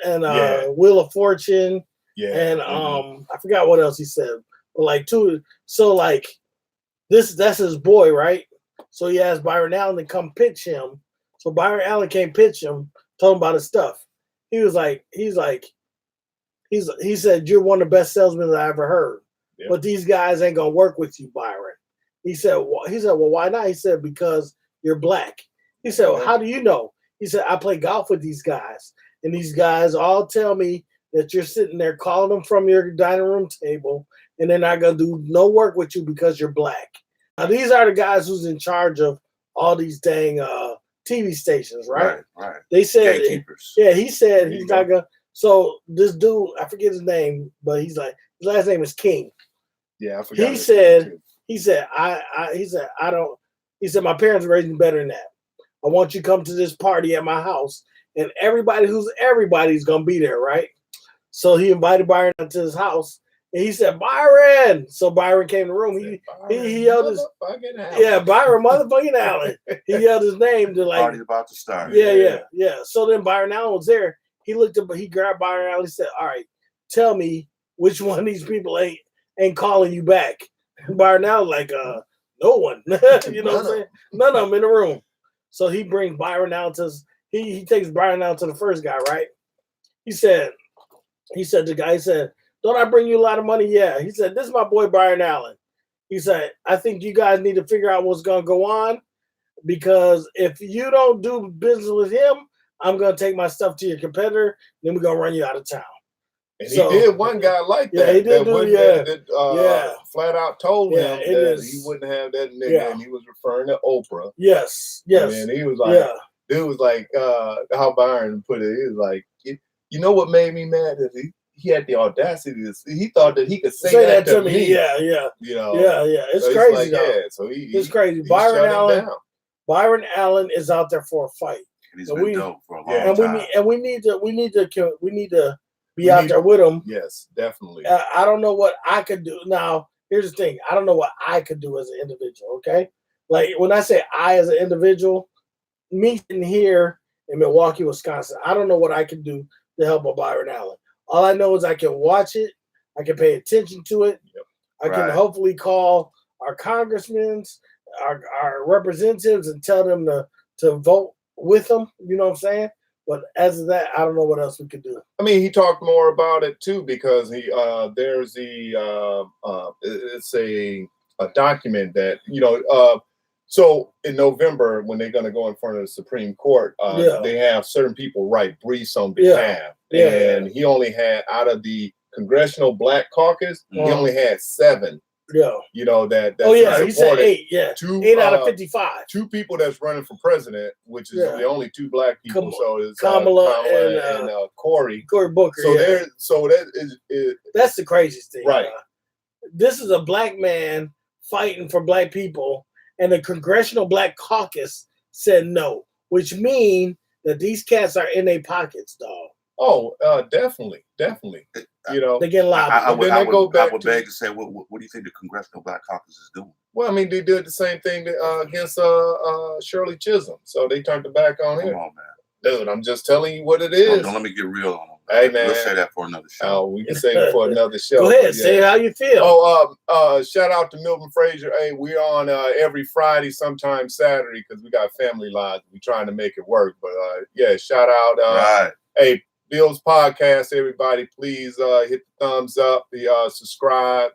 Wheel of Fortune. And I forgot what else he said. But like that's his boy, right? So he asked Byron Allen to come pitch him. So Byron Allen came pitch him, told him about his stuff. He said, "You're one of the best salesmen I ever heard. Yeah. But these guys ain't gonna work with you, Byron." He said, "Well, why not?" He said, "Because you're black." He said, "Well, how do you know?" He said, "I play golf with these guys, and these guys all tell me that you're sitting there calling them from your dining room table, and they're not gonna do no work with you because you're black." Now, these are the guys who's in charge of all these dang TV stations, right? Right. They said, gatekeepers. Yeah, he said he's not gonna. So this dude, I forget his name, but he's like, his last name is King. Yeah, I forgot. He said, my parents raised me better than that. I want you to come to this party at my house, and everybody's gonna be there, right? So he invited Byron to his house, and he said, "Byron." So Byron came in the room. He yelled his Byron motherfucking Allen. He yelled his name to like party's about to start. Yeah. So then Byron Allen was there. He looked up, he grabbed Byron Allen. He said, "All right, tell me which one of these people ain't calling you back." And Byron Allen like, no one. You know what I'm saying? None of them in the room. So he brings Byron Allen he takes Byron Allen to the first guy, right? He said, the guy said, "Don't I bring you a lot of money?" Yeah. He said, "This is my boy Byron Allen." He said, "I think you guys need to figure out what's going to go on, because if you don't do business with him, I'm going to take my stuff to your competitor, then we're going to run you out of town." And he did one guy like that. Yeah, he did that flat out told him that he wouldn't have that nigga, and he was referring to Oprah. Yes. And he was like, it was like how Byron put it. He was like, you know what made me mad is he had the audacity he thought that he could say that to me. Yeah. It's so crazy. It's crazy. Byron Allen is out there for a fight. And he's been dope for a long time. And we need to be out there with him. Yes, definitely. I don't know what I could do. Now, here's the thing. I don't know what I could do as an individual, okay? Like, when I say I as an individual, me sitting here in Milwaukee, Wisconsin, I don't know what I can do to help a Byron Allen. All I know is I can watch it. I can pay attention to it. Yep. I can hopefully call our congressmen, our representatives, and tell them to vote with them. You know what I'm saying? But as of that, I don't know what else we could do. I mean, he talked more about it too, because there's it's a document that so in November, when they're going to go in front of the Supreme Court, they have certain people write briefs on behalf, and he only had, out of the Congressional Black Caucus, he only had 7. Yeah. He said 8. Yeah. 8 out of 55. 2 people that's running for president, which is the only 2 black people. So it's Kamala and Cory Booker. So that's the craziest thing. Right. This is a black man fighting for black people, and the Congressional Black Caucus said no, which means that these cats are in their pockets, dog. Oh, definitely. You know, they get lobbied. I would beg to say, what do you think the Congressional Black Caucus is doing? Well, I mean, they did the same thing against Shirley Chisholm, so they turned it back on him. Come on, man. Dude, I'm just telling you what it is. Don't let me get real on them. Hey, man. We'll say that for another show. Oh, we can save it for another show. Go ahead, say how you feel. Oh, shout out to Milton Frazier. Hey, we're on every Friday, sometimes Saturday, because we got family lives. We're trying to make it work. But yeah, shout out. Right. Hey, BILs Podcast, everybody, please hit the thumbs up, subscribe,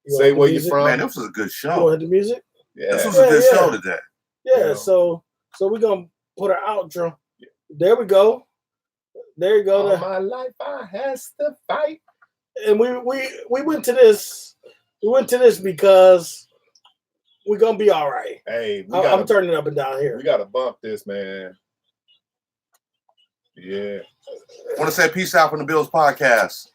say where you're from. Man, this was a good show. You want the music? Yeah. This was a good show today. Yeah, so we're going to put our outro. There we go. There you go. All my life I has to fight. And we went to this. We went to this because we're gonna be all right. Hey, I'm turning up and down here. We gotta bump this, man. Yeah. I want to say peace out from the BILs Podcast.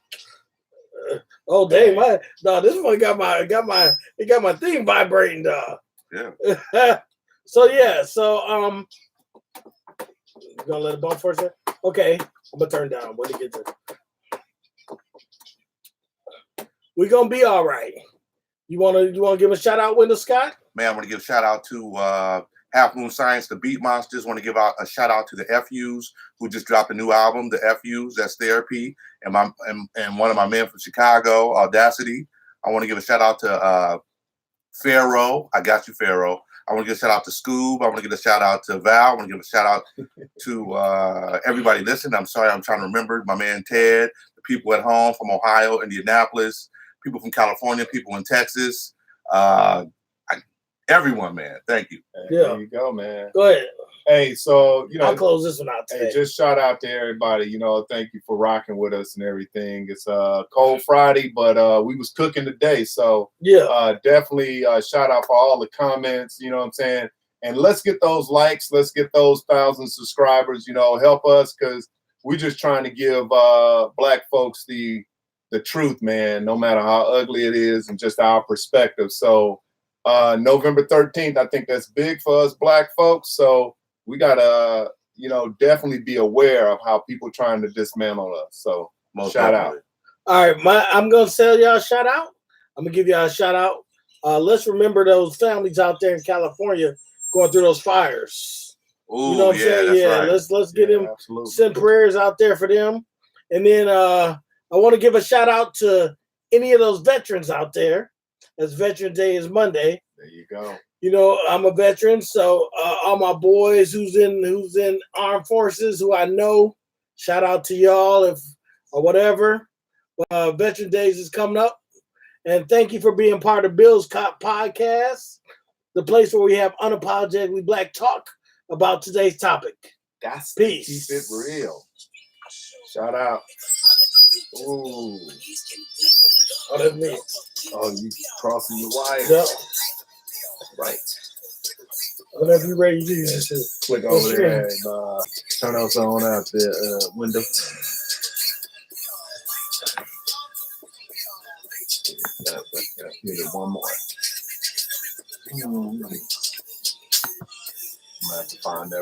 Oh dang, this one got my thing vibrating, dog. Yeah. So you gonna let it bump for a second? Okay, I'm gonna turn down when it gets there. We're gonna be all right. You wanna give a shout out, Wendell Scott? Man, I want to give a shout out to Half Moon Science, the Beat Monsters. Want to give out a shout out to the FUs who just dropped a new album, the FUs. That's Therapy, and one of my men from Chicago, Audacity. I want to give a shout out to Pharaoh. I got you, Pharaoh. I want to give a shout out to Scoob. I want to give a shout out to Val. I want to give a shout out to everybody listening. I'm sorry, I'm trying to remember my man Ted, the people at home from Ohio, Indianapolis, people from California, people in Texas, everyone, man. Thank you. Hey, there you go, man. Go ahead. Hey, so I'll close this one out today. Hey, just shout out to everybody. Thank you for rocking with us and everything. It's cold Friday, but we was cooking today, so definitely shout out for all the comments. You know what I'm saying? And let's get those likes. Let's get those 1,000 subscribers. Help us because we're just trying to give Black folks the truth, man. No matter how ugly it is, and just our perspective. So November 13th, I think that's big for us Black folks. So we gotta, definitely be aware of how people trying to dismantle us. So shout out. All right, I'm gonna tell y'all a shout out. I'm gonna give y'all a shout out. Let's remember those families out there in California going through those fires. Ooh, you know what I'm saying? Yeah, right. Let's get them. Absolutely. Send prayers out there for them. And then I want to give a shout out to any of those veterans out there. As Veterans Day is Monday. There you go. I'm a veteran, so all my boys who's in armed forces who I know, shout out to y'all or whatever. Veteran Days is coming up, and thank you for being part of BILs Podcast, the place where we have unapologetically Black talk about today's topic. That's peace. Keep it real. Shout out. Ooh. Oh, that's me. Oh, you crossing the wire. Yep. Right. Whenever you're ready to do that shit. Click over there and turn us on out the window. Give it one more. I have to find that.